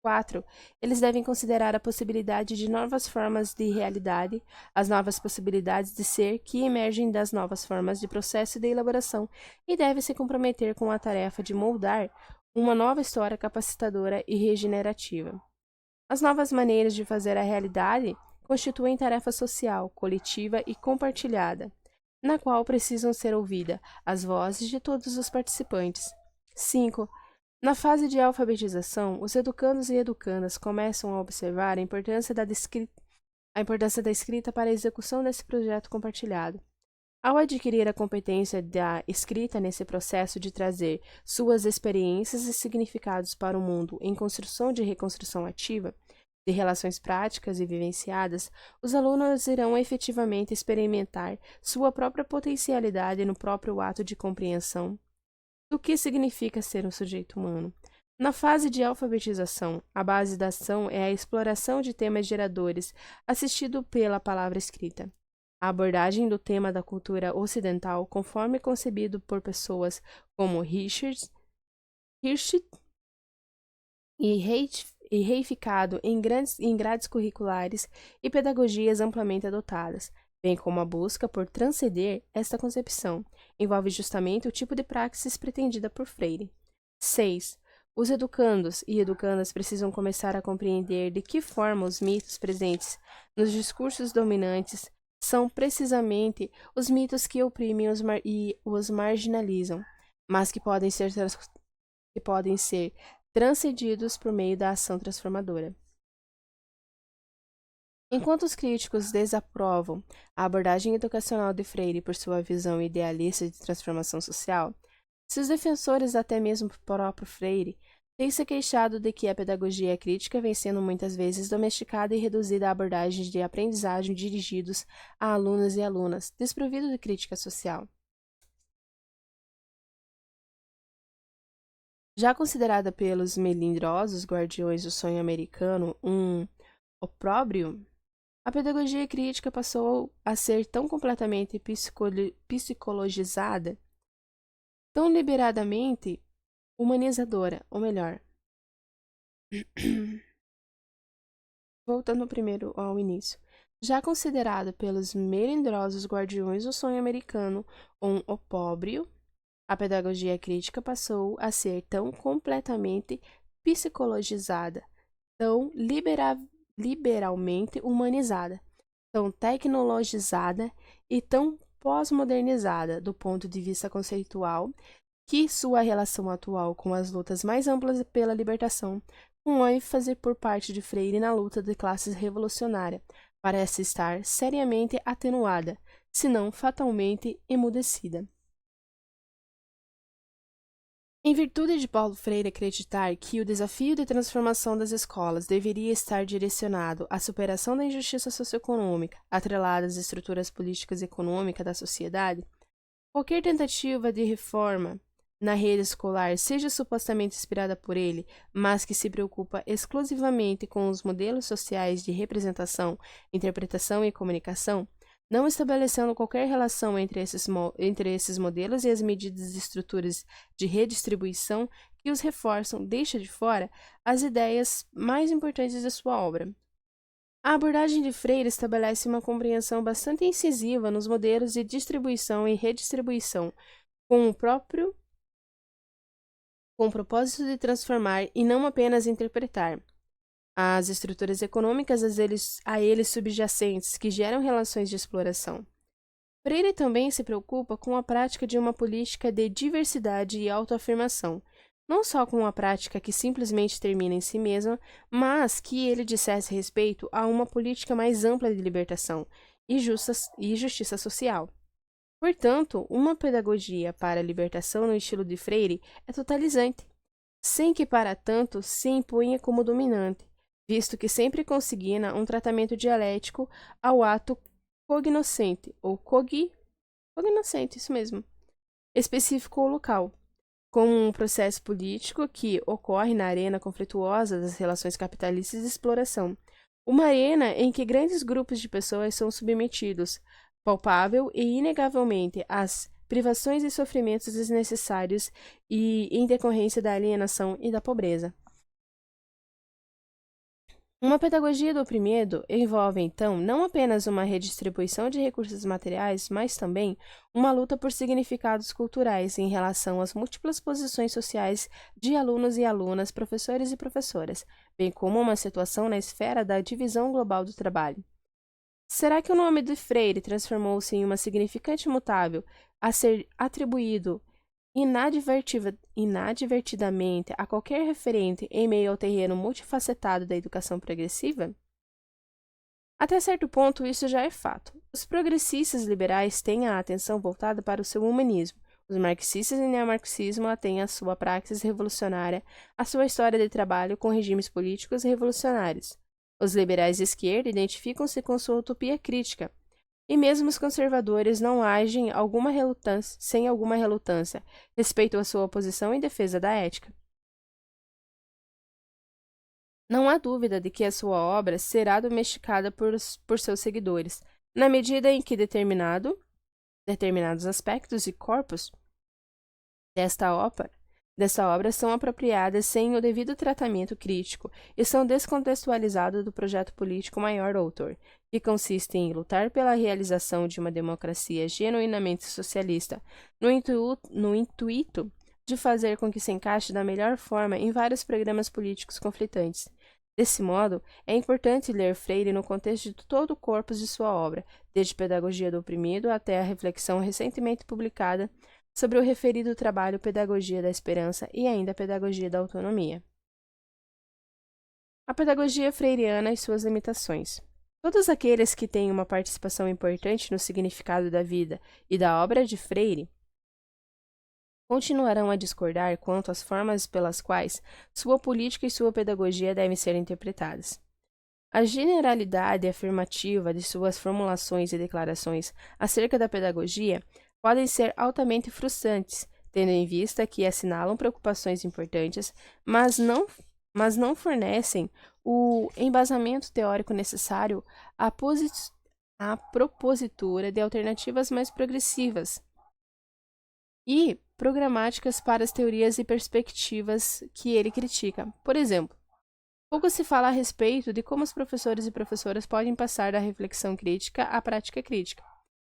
4. Eles devem considerar a possibilidade de novas formas de realidade, as novas possibilidades de ser que emergem das novas formas de processo de elaboração e devem se comprometer com a tarefa de moldar uma nova história capacitadora e regenerativa. As novas maneiras de fazer a realidade constituem tarefa social, coletiva e compartilhada, na qual precisam ser ouvidas as vozes de todos os participantes. 5. Na fase de alfabetização, os educandos e educandas começam a observar a importância da escrita para a execução desse projeto compartilhado. Ao adquirir a competência da escrita nesse processo de trazer suas experiências e significados para o mundo em construção de reconstrução ativa, de relações práticas e vivenciadas, os alunos irão efetivamente experimentar sua própria potencialidade no próprio ato de compreensão do que significa ser um sujeito humano. Na fase de alfabetização, a base da ação é a exploração de temas geradores, assistido pela palavra escrita. A abordagem do tema da cultura ocidental, conforme concebido por pessoas como Hirsch e reificado em grades curriculares e pedagogias amplamente adotadas, bem como a busca por transcender esta concepção, envolve justamente o tipo de praxis pretendida por Freire. 6. Os educandos e educandas precisam começar a compreender de que forma os mitos presentes nos discursos dominantes são precisamente os mitos que oprimem e os marginalizam, mas que podem ser transcendidos por meio da ação transformadora. Enquanto os críticos desaprovam a abordagem educacional de Freire por sua visão idealista de transformação social, seus defensores, até mesmo o próprio Freire, têm se queixado de que a pedagogia crítica vem sendo muitas vezes domesticada e reduzida a abordagens de aprendizagem dirigidos a alunos e alunas, desprovido de crítica social. Já considerada pelos melindrosos guardiões do sonho americano um opróbrio, a pedagogia crítica passou a ser tão completamente psicologizada, tão liberadamente humanizadora, ou melhor. Voltando primeiro ao início. Já considerada pelos melindrosos guardiões do sonho americano um opróbrio, a pedagogia crítica passou a ser tão completamente psicologizada, tão liberalmente humanizada, tão tecnologizada e tão pós-modernizada do ponto de vista conceitual, que sua relação atual com as lutas mais amplas pela libertação, com ênfase por parte de Freire na luta de classes revolucionária, parece estar seriamente atenuada, se não fatalmente emudecida. Em virtude de Paulo Freire acreditar que o desafio de transformação das escolas deveria estar direcionado à superação da injustiça socioeconômica, atrelada às estruturas políticas e econômicas da sociedade, qualquer tentativa de reforma na rede escolar seja supostamente inspirada por ele, mas que se preocupa exclusivamente com os modelos sociais de representação, interpretação e comunicação, não estabelecendo qualquer relação entre esses modelos e as medidas e estruturas de redistribuição que os reforçam, deixa de fora as ideias mais importantes da sua obra. A abordagem de Freire estabelece uma compreensão bastante incisiva nos modelos de distribuição e redistribuição, com o propósito de transformar e não apenas interpretar as estruturas econômicas a eles subjacentes que geram relações de exploração. Freire também se preocupa com a prática de uma política de diversidade e autoafirmação, não só com uma prática que simplesmente termina em si mesma, mas que ele dissesse respeito a uma política mais ampla de libertação e justiça social. Portanto, uma pedagogia para a libertação no estilo de Freire é totalizante, sem que para tanto se imponha como dominante, visto que sempre consigna um tratamento dialético ao ato cognoscente, ou cognoscente, isso mesmo, específico ou local, como um processo político que ocorre na arena conflituosa das relações capitalistas de exploração, uma arena em que grandes grupos de pessoas são submetidos, palpável e inegavelmente, às privações e sofrimentos desnecessários e em decorrência da alienação e da pobreza. Uma pedagogia do oprimido envolve, então, não apenas uma redistribuição de recursos materiais, mas também uma luta por significados culturais em relação às múltiplas posições sociais de alunos e alunas, professores e professoras, bem como uma situação na esfera da divisão global do trabalho. Será que o nome de Freire transformou-se em uma significante mutável a ser atribuído inadvertidamente a qualquer referente em meio ao terreno multifacetado da educação progressiva? Até certo ponto, isso já é fato. Os progressistas liberais têm a atenção voltada para o seu humanismo. Os marxistas e neomarxismo têm a sua praxis revolucionária, a sua história de trabalho com regimes políticos revolucionários. Os liberais de esquerda identificam-se com sua utopia crítica, e mesmo os conservadores não agem sem alguma relutância respeito à sua posição em defesa da ética. Não há dúvida de que a sua obra será domesticada por seus seguidores, na medida em que determinados aspectos e corpos desta obra são apropriadas sem o devido tratamento crítico e são descontextualizadas do projeto político maior do autor, que consiste em lutar pela realização de uma democracia genuinamente socialista, no intuito de fazer com que se encaixe da melhor forma em vários programas políticos conflitantes. Desse modo, é importante ler Freire no contexto de todo o corpus de sua obra, desde Pedagogia do Oprimido até a reflexão recentemente publicada sobre o referido trabalho Pedagogia da Esperança e ainda Pedagogia da Autonomia. A pedagogia freiriana e suas limitações. Todos aqueles que têm uma participação importante no significado da vida e da obra de Freire continuarão a discordar quanto às formas pelas quais sua política e sua pedagogia devem ser interpretadas. A generalidade afirmativa de suas formulações e declarações acerca da pedagogia podem ser altamente frustrantes, tendo em vista que assinalam preocupações importantes, mas não fornecem o embasamento teórico necessário à propositura de alternativas mais progressivas e programáticas para as teorias e perspectivas que ele critica. Por exemplo, pouco se fala a respeito de como os professores e professoras podem passar da reflexão crítica à prática crítica.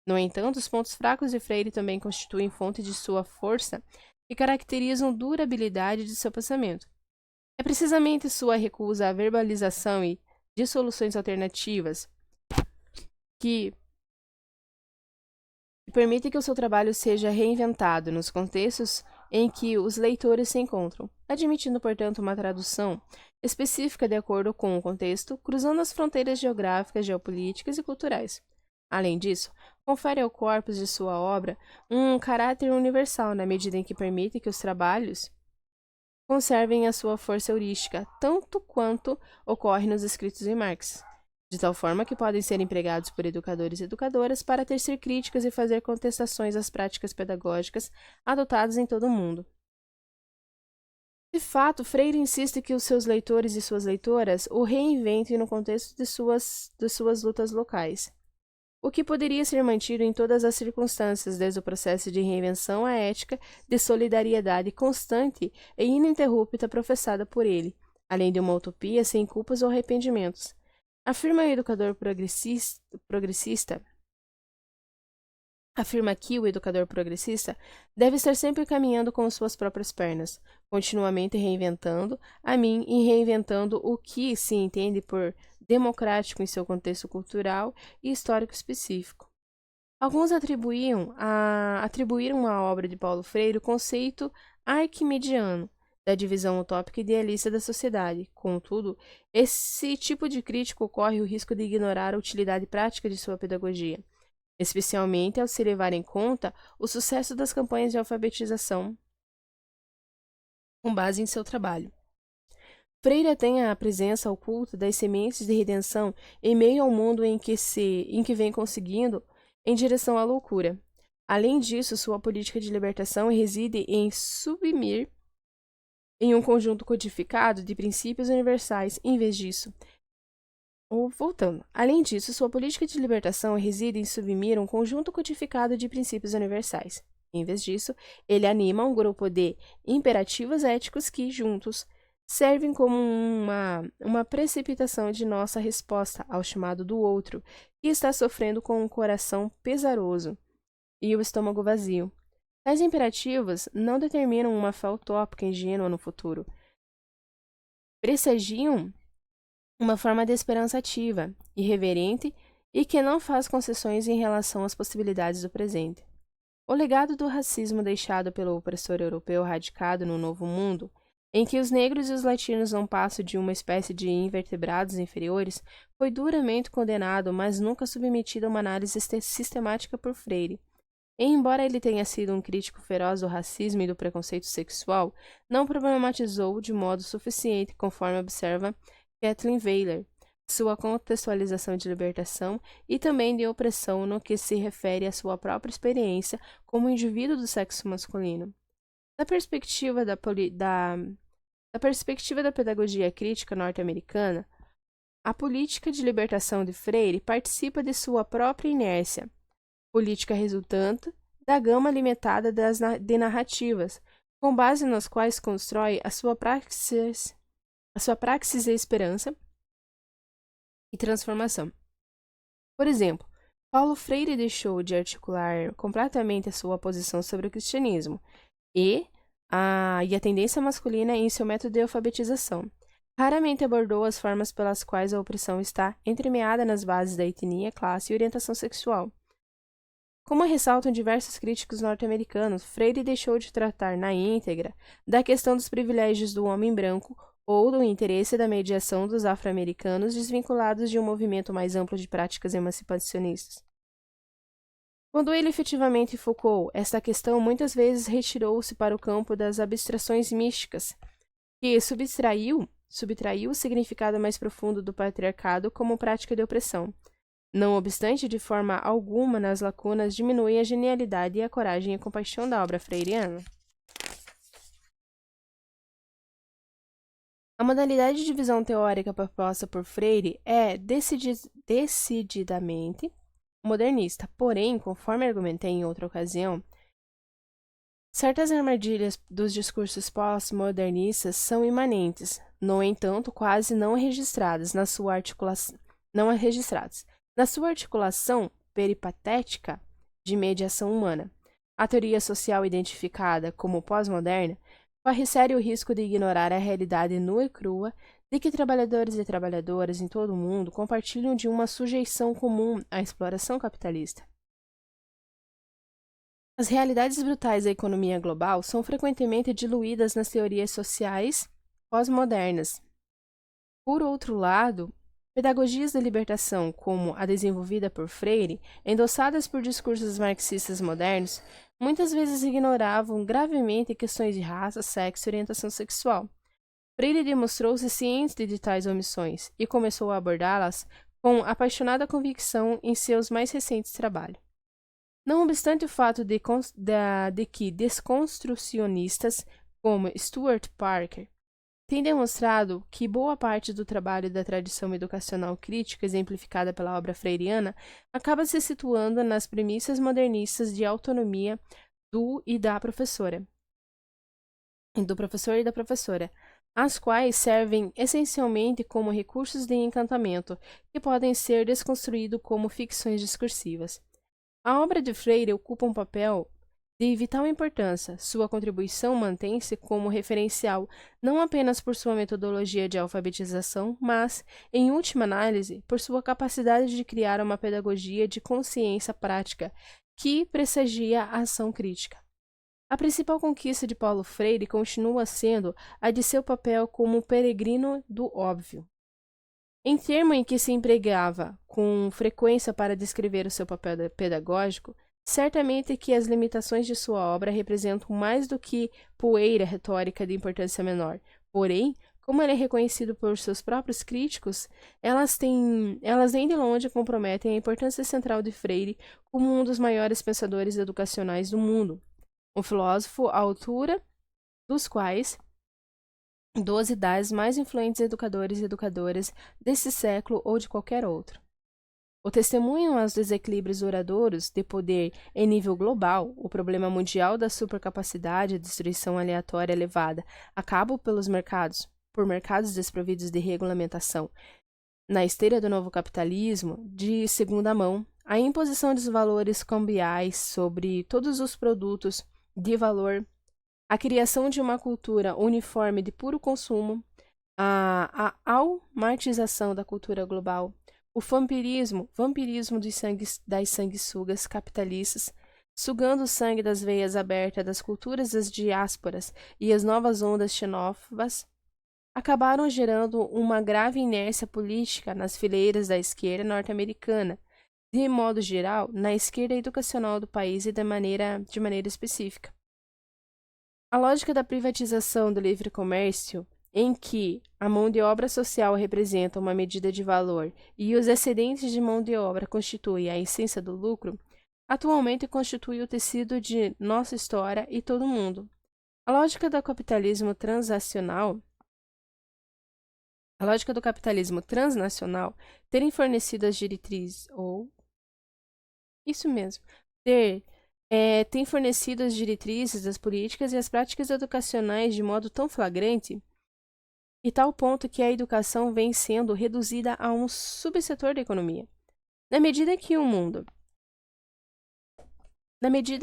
No entanto, os pontos fracos de Freire também constituem fonte de sua força e caracterizam durabilidade de seu pensamento. É precisamente sua recusa à verbalização e de soluções alternativas que permite que o seu trabalho seja reinventado nos contextos em que os leitores se encontram, admitindo, portanto, uma tradução específica de acordo com o contexto, cruzando as fronteiras geográficas, geopolíticas e culturais. Além disso, confere ao corpus de sua obra um caráter universal na medida em que permite que os trabalhos conservem a sua força heurística, tanto quanto ocorre nos escritos de Marx, de tal forma que podem ser empregados por educadores e educadoras para tecer críticas e fazer contestações às práticas pedagógicas adotadas em todo o mundo. De fato, Freire insiste que os seus leitores e suas leitoras o reinventem no contexto de suas lutas locais, o que poderia ser mantido em todas as circunstâncias, desde o processo de reinvenção à ética de solidariedade constante e ininterrupta professada por ele, além de uma utopia sem culpas ou arrependimentos. Afirma o educador progressista Afirma que o educador progressista deve estar sempre caminhando com suas próprias pernas, continuamente reinventando a mim e reinventando o que se entende por democrático em seu contexto cultural e histórico específico. Alguns atribuíram à obra de Paulo Freire o conceito arquimediano da divisão utópica e idealista da sociedade. Contudo, esse tipo de crítico corre o risco de ignorar a utilidade prática de sua pedagogia, especialmente ao se levar em conta o sucesso das campanhas de alfabetização com base em seu trabalho. Freire tem a presença oculta das sementes de redenção em meio ao mundo em que vem conseguindo em direção à loucura. Além disso, sua política de libertação reside em submir em um conjunto codificado de princípios universais. Em vez disso, Além disso, sua política de libertação reside em submir um conjunto codificado de princípios universais. Em vez disso, ele anima um grupo de imperativos éticos que, juntos, servem como uma precipitação de nossa resposta ao chamado do outro, que está sofrendo com um coração pesaroso e o estômago vazio. Tais imperativos não determinam uma fé utópica ingênua no futuro. Pressagiam uma forma de esperança ativa, irreverente e que não faz concessões em relação às possibilidades do presente. O legado do racismo deixado pelo opressor europeu radicado no Novo Mundo, em que os negros e os latinos não passam de uma espécie de invertebrados inferiores, foi duramente condenado, mas nunca submetido a uma análise sistemática por Freire. E, embora ele tenha sido um crítico feroz do racismo e do preconceito sexual, não problematizou de modo suficiente, conforme observa Kathleen Weiler, sua contextualização de libertação e também de opressão no que se refere à sua própria experiência como indivíduo do sexo masculino. Da perspectiva da pedagogia crítica norte-americana, a política de libertação de Freire participa de sua própria inércia, política resultante da gama limitada de narrativas, com base nas quais constrói a sua praxis de esperança e transformação. Por exemplo, Paulo Freire deixou de articular completamente a sua posição sobre o cristianismo e a tendência masculina em seu método de alfabetização. Raramente abordou as formas pelas quais a opressão está entremeada nas bases da etnia, classe e orientação sexual. Como ressaltam diversos críticos norte-americanos, Freire deixou de tratar na íntegra da questão dos privilégios do homem branco ou do interesse da mediação dos afro-americanos desvinculados de um movimento mais amplo de práticas emancipacionistas. Quando ele efetivamente focou esta questão, muitas vezes retirou-se para o campo das abstrações místicas, que subtraiu o significado mais profundo do patriarcado como prática de opressão. Não obstante, de forma alguma, nas lacunas diminuem a genialidade e a coragem e a compaixão da obra freiriana. A modalidade de visão teórica proposta por Freire é decididamente modernista, porém, conforme argumentei em outra ocasião, certas armadilhas dos discursos pós-modernistas são imanentes, no entanto, quase não registradas na sua articulação peripatética de mediação humana. A teoria social identificada como pós-moderna corre sério risco de ignorar a realidade nua e crua de que trabalhadores e trabalhadoras em todo o mundo compartilham de uma sujeição comum à exploração capitalista. As realidades brutais da economia global são frequentemente diluídas nas teorias sociais pós-modernas. Por outro lado, pedagogias da libertação, como a desenvolvida por Freire, endossadas por discursos marxistas modernos, muitas vezes ignoravam gravemente questões de raça, sexo e orientação sexual. Freire demonstrou-se ciente de tais omissões e começou a abordá-las com apaixonada convicção em seus mais recentes trabalhos. Não obstante o fato de que desconstrucionistas como Stuart Parker, têm demonstrado que boa parte do trabalho da tradição educacional crítica exemplificada pela obra freiriana acaba se situando nas premissas modernistas de autonomia do e da professora, do professor e da professora, as quais servem essencialmente como recursos de encantamento que podem ser desconstruídos como ficções discursivas. A obra de Freire ocupa um papel de vital importância. Sua contribuição mantém-se como referencial não apenas por sua metodologia de alfabetização, mas, em última análise, por sua capacidade de criar uma pedagogia de consciência prática que pressagia a ação crítica. A principal conquista de Paulo Freire continua sendo a de seu papel como peregrino do óbvio. Em termo em que se empregava com frequência para descrever o seu papel pedagógico, certamente que as limitações de sua obra representam mais do que poeira retórica de importância menor. Porém, como ele é reconhecido por seus próprios críticos, elas nem de longe comprometem a importância central de Freire como um dos maiores pensadores educacionais do mundo, um filósofo à altura dos quais 12 das mais influentes educadores e educadoras desse século ou de qualquer outro. O testemunho aos desequilíbrios duradouros de poder em nível global, o problema mundial da supercapacidade e destruição aleatória levada a cabo por mercados desprovidos de regulamentação, na esteira do novo capitalismo de segunda mão, a imposição dos valores cambiais sobre todos os produtos de valor, a criação de uma cultura uniforme de puro consumo, a aumatização da cultura global, o vampirismo das sanguessugas capitalistas, sugando o sangue das veias abertas das culturas das diásporas e as novas ondas xenófobas, acabaram gerando uma grave inércia política nas fileiras da esquerda norte-americana, de modo geral, na esquerda educacional do país e de maneira específica. A lógica da privatização do livre comércio, em que a mão de obra social representa uma medida de valor e os excedentes de mão de obra constituem a essência do lucro, atualmente constitui o tecido de nossa história e todo mundo. A lógica do capitalismo transnacional terem fornecido as diretrizes, tem fornecido as diretrizes das políticas e as práticas educacionais de modo tão flagrante e tal ponto que a educação vem sendo reduzida a um subsetor da economia. Na medida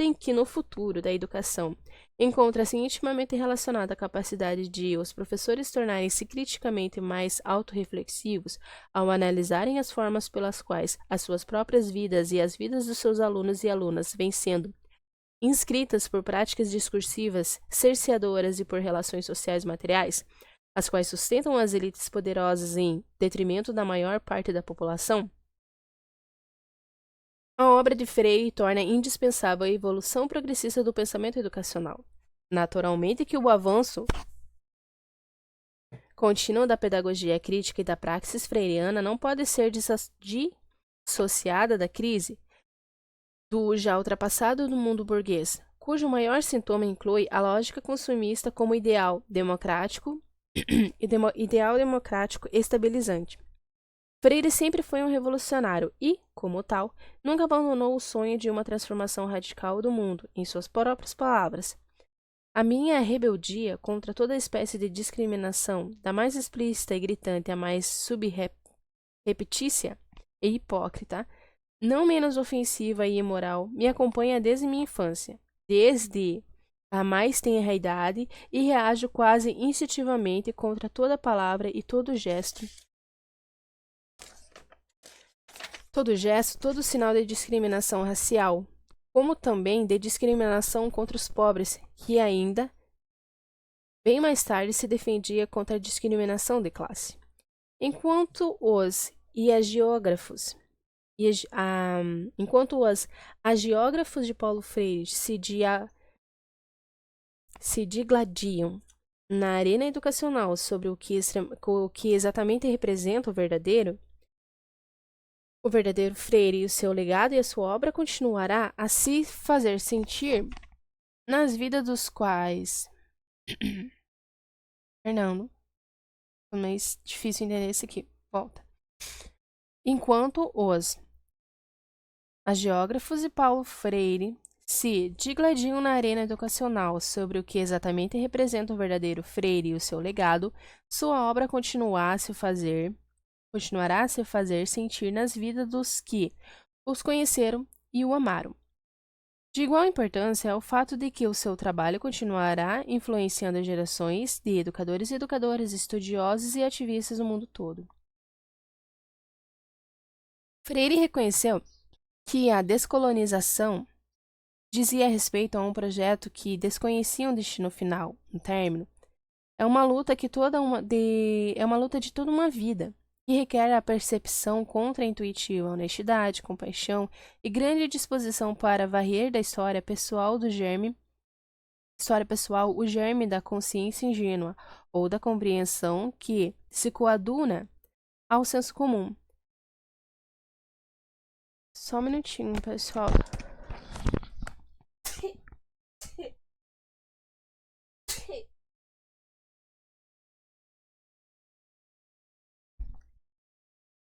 em que no futuro da educação encontra-se intimamente relacionada a capacidade de os professores tornarem-se criticamente mais autorreflexivos ao analisarem as formas pelas quais as suas próprias vidas e as vidas dos seus alunos e alunas vêm sendo inscritas por práticas discursivas cerceadoras e por relações sociais materiais, as quais sustentam as elites poderosas em detrimento da maior parte da população, a obra de Freire torna indispensável a evolução progressista do pensamento educacional. Naturalmente que o avanço contínuo da pedagogia crítica e da praxis freiriana não pode ser dissociada da crise do já ultrapassado do mundo burguês, cujo maior sintoma inclui a lógica consumista como ideal democrático estabilizante. Freire sempre foi um revolucionário e, como tal, nunca abandonou o sonho de uma transformação radical do mundo, em suas próprias palavras. A minha rebeldia contra toda espécie de discriminação, da mais explícita e gritante à mais subreptícia e hipócrita, não menos ofensiva e imoral, me acompanha desde minha infância, desde a mais tenra idade, e reajo quase instintivamente contra toda palavra e todo gesto, todo sinal de discriminação racial, como também de discriminação contra os pobres, que ainda, bem mais tarde, se defendia contra a discriminação de classe. Enquanto os agiógrafos de Paulo Freire se digladiam na arena educacional sobre o que exatamente representa o verdadeiro Freire e o seu legado e a sua obra continuará a se fazer sentir nas vidas dos quais Fernando. É mais difícil entender isso aqui. Volta. Enquanto os geógrafos e Paulo Freire se digladiam na arena educacional sobre o que exatamente representa o verdadeiro Freire e o seu legado, sua obra continuará a se fazer sentir nas vidas dos que os conheceram e o amaram. De igual importância é o fato de que o seu trabalho continuará influenciando gerações de educadores e educadoras, estudiosos e ativistas no mundo todo. Freire reconheceu que a descolonização dizia respeito a um projeto que desconhecia um destino final, um término. É uma luta de toda uma vida, que requer a percepção contra-intuitiva, honestidade, compaixão e grande disposição para varrer da história pessoal o germe da consciência ingênua ou da compreensão que se coaduna ao senso comum. Só um minutinho, pessoal.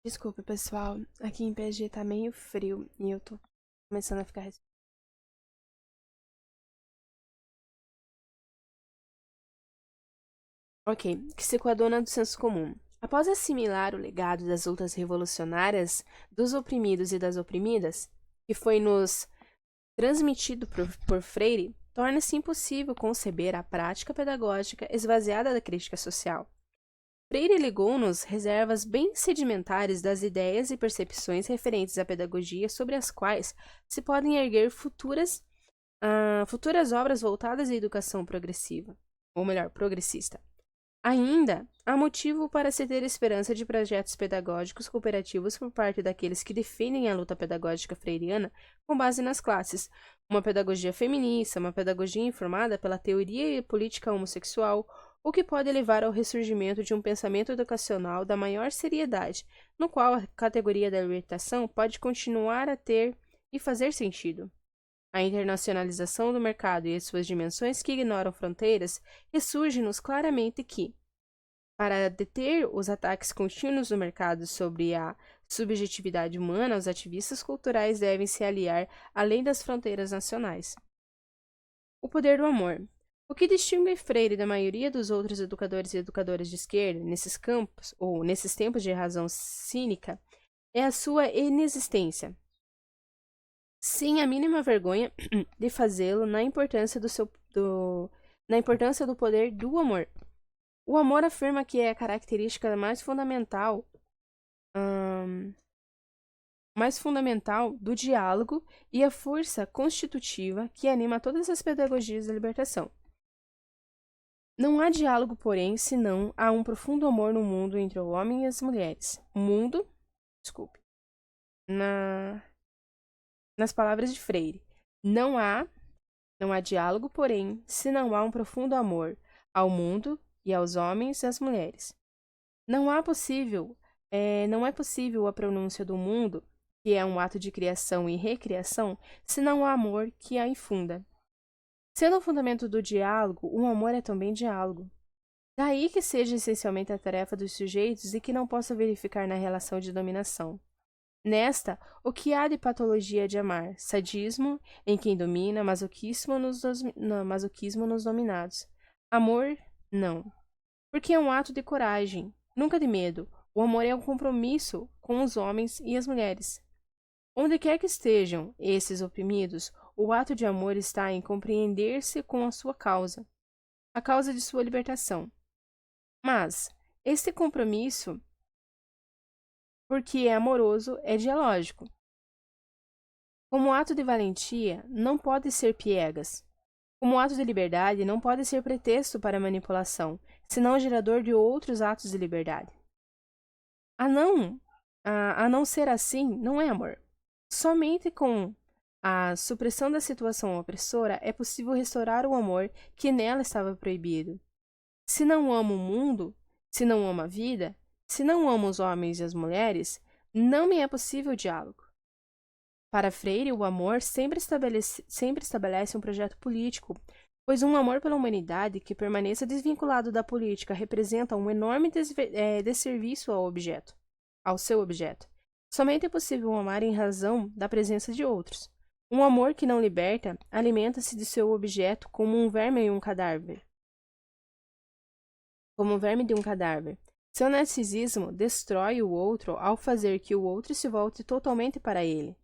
Desculpa, pessoal. Aqui em PG tá meio frio e eu tô começando a ficar. Ok, que se coaduna do senso comum. Após assimilar o legado das lutas revolucionárias dos oprimidos e das oprimidas, que foi nos transmitido por Freire, torna-se impossível conceber a prática pedagógica esvaziada da crítica social. Freire legou-nos reservas bem sedimentares das ideias e percepções referentes à pedagogia sobre as quais se podem erguer futuras obras voltadas à educação progressiva, ou melhor, progressista. Ainda há motivo para se ter esperança de projetos pedagógicos cooperativos por parte daqueles que defendem a luta pedagógica freiriana com base nas classes, uma pedagogia feminista, uma pedagogia informada pela teoria e política homossexual, o que pode levar ao ressurgimento de um pensamento educacional da maior seriedade, no qual a categoria da libertação pode continuar a ter e fazer sentido. A internacionalização do mercado e as suas dimensões que ignoram fronteiras ressurge-nos claramente que, para deter os ataques contínuos do mercado sobre a subjetividade humana, os ativistas culturais devem se aliar além das fronteiras nacionais. O poder do amor. O que distingue Freire da maioria dos outros educadores e educadoras de esquerda nesses campos, ou nesses tempos de razão cínica, é a sua inexistência, sem a mínima vergonha de fazê-lo, na importância do poder do amor. O amor afirma que é a característica mais fundamental do diálogo e a força constitutiva que anima todas as pedagogias da libertação. Não há diálogo, porém, senão há um profundo amor no mundo entre o homem e as mulheres. Nas palavras de Freire, não há diálogo, porém, se não há um profundo amor ao mundo e aos homens e às mulheres. Não é possível a pronúncia do mundo, que é um ato de criação e recriação, se não há amor que a infunda. Sendo o fundamento do diálogo, o amor é também diálogo. Daí que seja essencialmente a tarefa dos sujeitos e que não possa verificar na relação de dominação. Nesta, o que há de patologia de amar, sadismo em quem domina, masoquismo nos dominados. Amor, não. Porque é um ato de coragem, nunca de medo. O amor é um compromisso com os homens e as mulheres. Onde quer que estejam esses oprimidos, o ato de amor está em compreender-se com a sua causa, a causa de sua libertação. Mas, este compromisso, porque é amoroso, é dialógico. Como ato de valentia, não pode ser piegas. Como ato de liberdade, não pode ser pretexto para manipulação, senão gerador de outros atos de liberdade. A não ser assim, não é amor. Somente com a supressão da situação opressora é possível restaurar o amor que nela estava proibido. Se não amo o mundo, se não amo a vida, se não amo os homens e as mulheres, não me é possível diálogo. Para Freire, o amor sempre estabelece um projeto político, pois um amor pela humanidade que permaneça desvinculado da política representa um enorme desserviço ao seu objeto. Somente é possível amar em razão da presença de outros. Um amor que não liberta alimenta-se de seu objeto como um verme em um cadáver. Como um verme de um cadáver. Seu narcisismo destrói o outro ao fazer que o outro se volte totalmente para ele.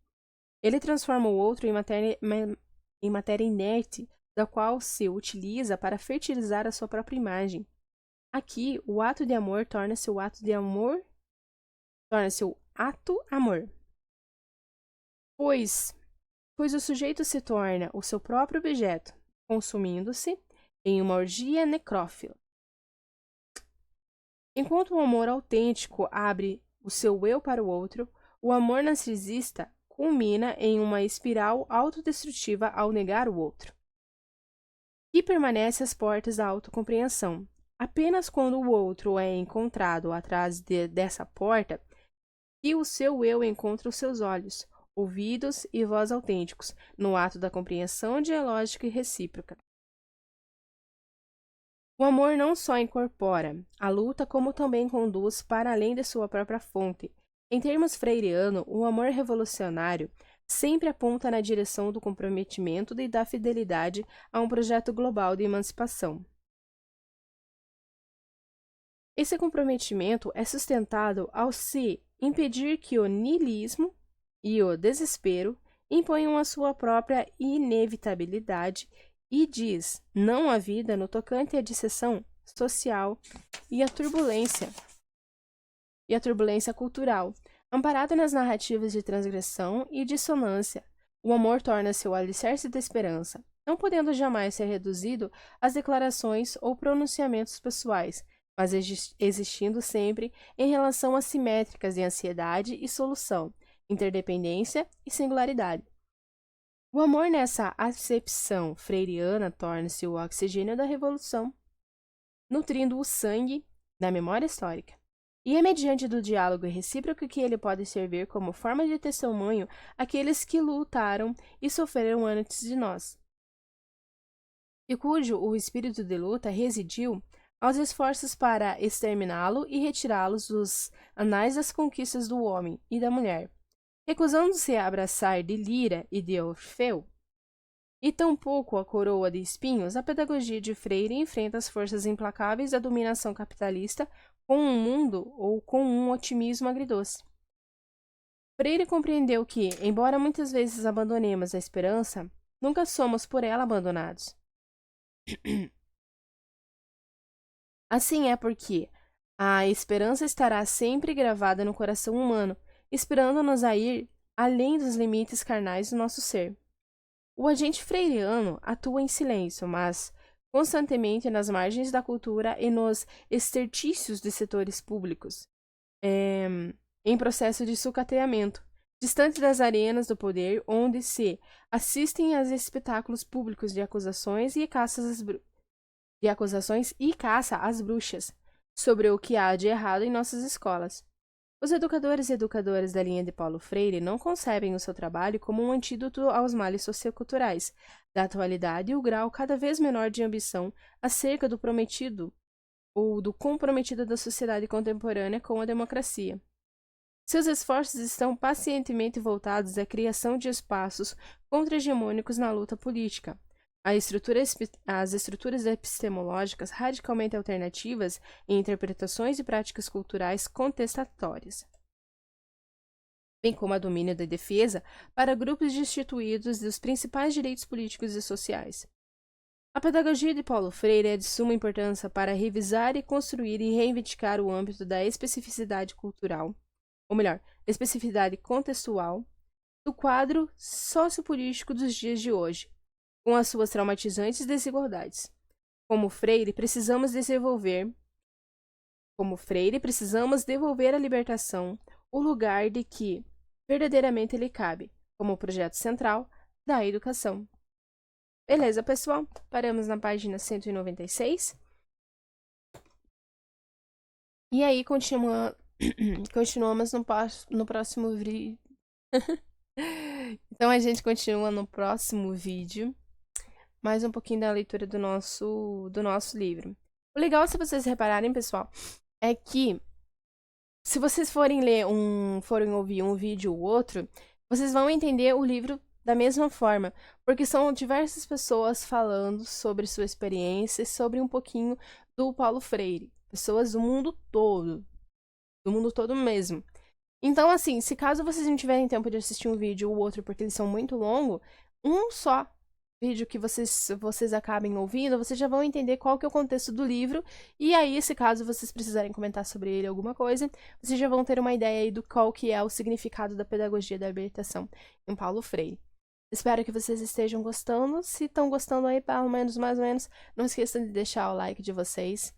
Ele transforma o outro em matéria inerte, da qual se utiliza para fertilizar a sua própria imagem. Aqui, o ato de amor torna-se o ato amor. Pois o sujeito se torna o seu próprio objeto, consumindo-se em uma orgia necrófila. Enquanto o amor autêntico abre o seu eu para o outro, o amor narcisista culmina em uma espiral autodestrutiva ao negar o outro. E permanece às portas da autocompreensão. Apenas quando o outro é encontrado atrás dessa porta, que o seu eu encontra os seus olhos, ouvidos e voz autênticos, no ato da compreensão dialógica e recíproca. O amor não só incorpora a luta, como também conduz para além de sua própria fonte. Em termos freiriano, o amor revolucionário sempre aponta na direção do comprometimento e da fidelidade a um projeto global de emancipação. Esse comprometimento é sustentado ao se impedir que o niilismo e o desespero imponham a sua própria inevitabilidade e diz não à vida no tocante à dissensão social e à turbulência cultural. Amparado nas narrativas de transgressão e dissonância, o amor torna-se o alicerce da esperança, não podendo jamais ser reduzido às declarações ou pronunciamentos pessoais, mas existindo sempre em relação assimétricas de ansiedade e solução, interdependência e singularidade. O amor nessa acepção freiriana torna-se o oxigênio da revolução, nutrindo o sangue da memória histórica. E é mediante do diálogo recíproco que ele pode servir como forma de testemunho àqueles que lutaram e sofreram antes de nós, e cujo o espírito de luta residiu aos esforços para exterminá-lo e retirá-los dos anais das conquistas do homem e da mulher, recusando-se a abraçar de Lira e de Orfeu, e tampouco a coroa de espinhos, a pedagogia de Freire enfrenta as forças implacáveis da dominação capitalista com um mundo ou com um otimismo agridoce. Freire compreendeu que, embora muitas vezes abandonemos a esperança, nunca somos por ela abandonados. Assim é porque a esperança estará sempre gravada no coração humano, esperando-nos a ir além dos limites carnais do nosso ser. O agente freiriano atua em silêncio, mas constantemente nas margens da cultura e nos estertícios de setores públicos, em processo de sucateamento, distante das arenas do poder, onde se assistem a espetáculos públicos de acusações e caça às bruxas, sobre o que há de errado em nossas escolas. Os educadores e educadoras da linha de Paulo Freire não concebem o seu trabalho como um antídoto aos males socioculturais da atualidade e o grau cada vez menor de ambição acerca do prometido ou do comprometido da sociedade contemporânea com a democracia. Seus esforços estão pacientemente voltados à criação de espaços contra-hegemônicos na luta política, as estruturas epistemológicas radicalmente alternativas em interpretações e práticas culturais contestatórias, bem como a domínio da defesa para grupos destituídos dos principais direitos políticos e sociais. A pedagogia de Paulo Freire é de suma importância para revisar e construir e reivindicar o âmbito da especificidade cultural, ou melhor, especificidade contextual, do quadro sociopolítico dos dias de hoje, com as suas traumatizantes desigualdades. Como Freire, precisamos devolver à libertação o lugar de que verdadeiramente lhe cabe, como projeto central da educação. Beleza, pessoal? Paramos na página 196. E aí, continuamos no próximo vídeo. Então, a gente continua no próximo vídeo. mais um pouquinho da leitura do nosso livro. O legal, se vocês repararem, pessoal, é que se vocês forem ouvir um vídeo ou outro, vocês vão entender o livro da mesma forma, porque são diversas pessoas falando sobre sua experiência e sobre um pouquinho do Paulo Freire. Pessoas do mundo todo mesmo. Então, assim, se caso vocês não tiverem tempo de assistir um vídeo ou outro porque eles são muito longos, um só vídeo que vocês acabem ouvindo, vocês já vão entender qual que é o contexto do livro, e aí, se caso vocês precisarem comentar sobre ele alguma coisa, vocês já vão ter uma ideia aí do qual que é o significado da pedagogia da libertação em Paulo Freire. Espero que vocês estejam gostando. Se estão gostando aí, pelo menos, mais ou menos, não esqueçam de deixar o like de vocês.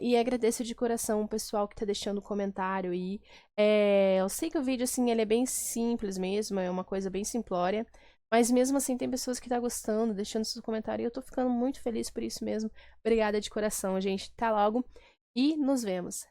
E agradeço de coração o pessoal que tá deixando comentário aí. Eu sei que o vídeo, assim, ele é bem simples mesmo, é uma coisa bem simplória. Mas mesmo assim, tem pessoas que tá gostando, deixando seus comentários. E eu tô ficando muito feliz por isso mesmo. Obrigada de coração, gente. Até logo e nos vemos.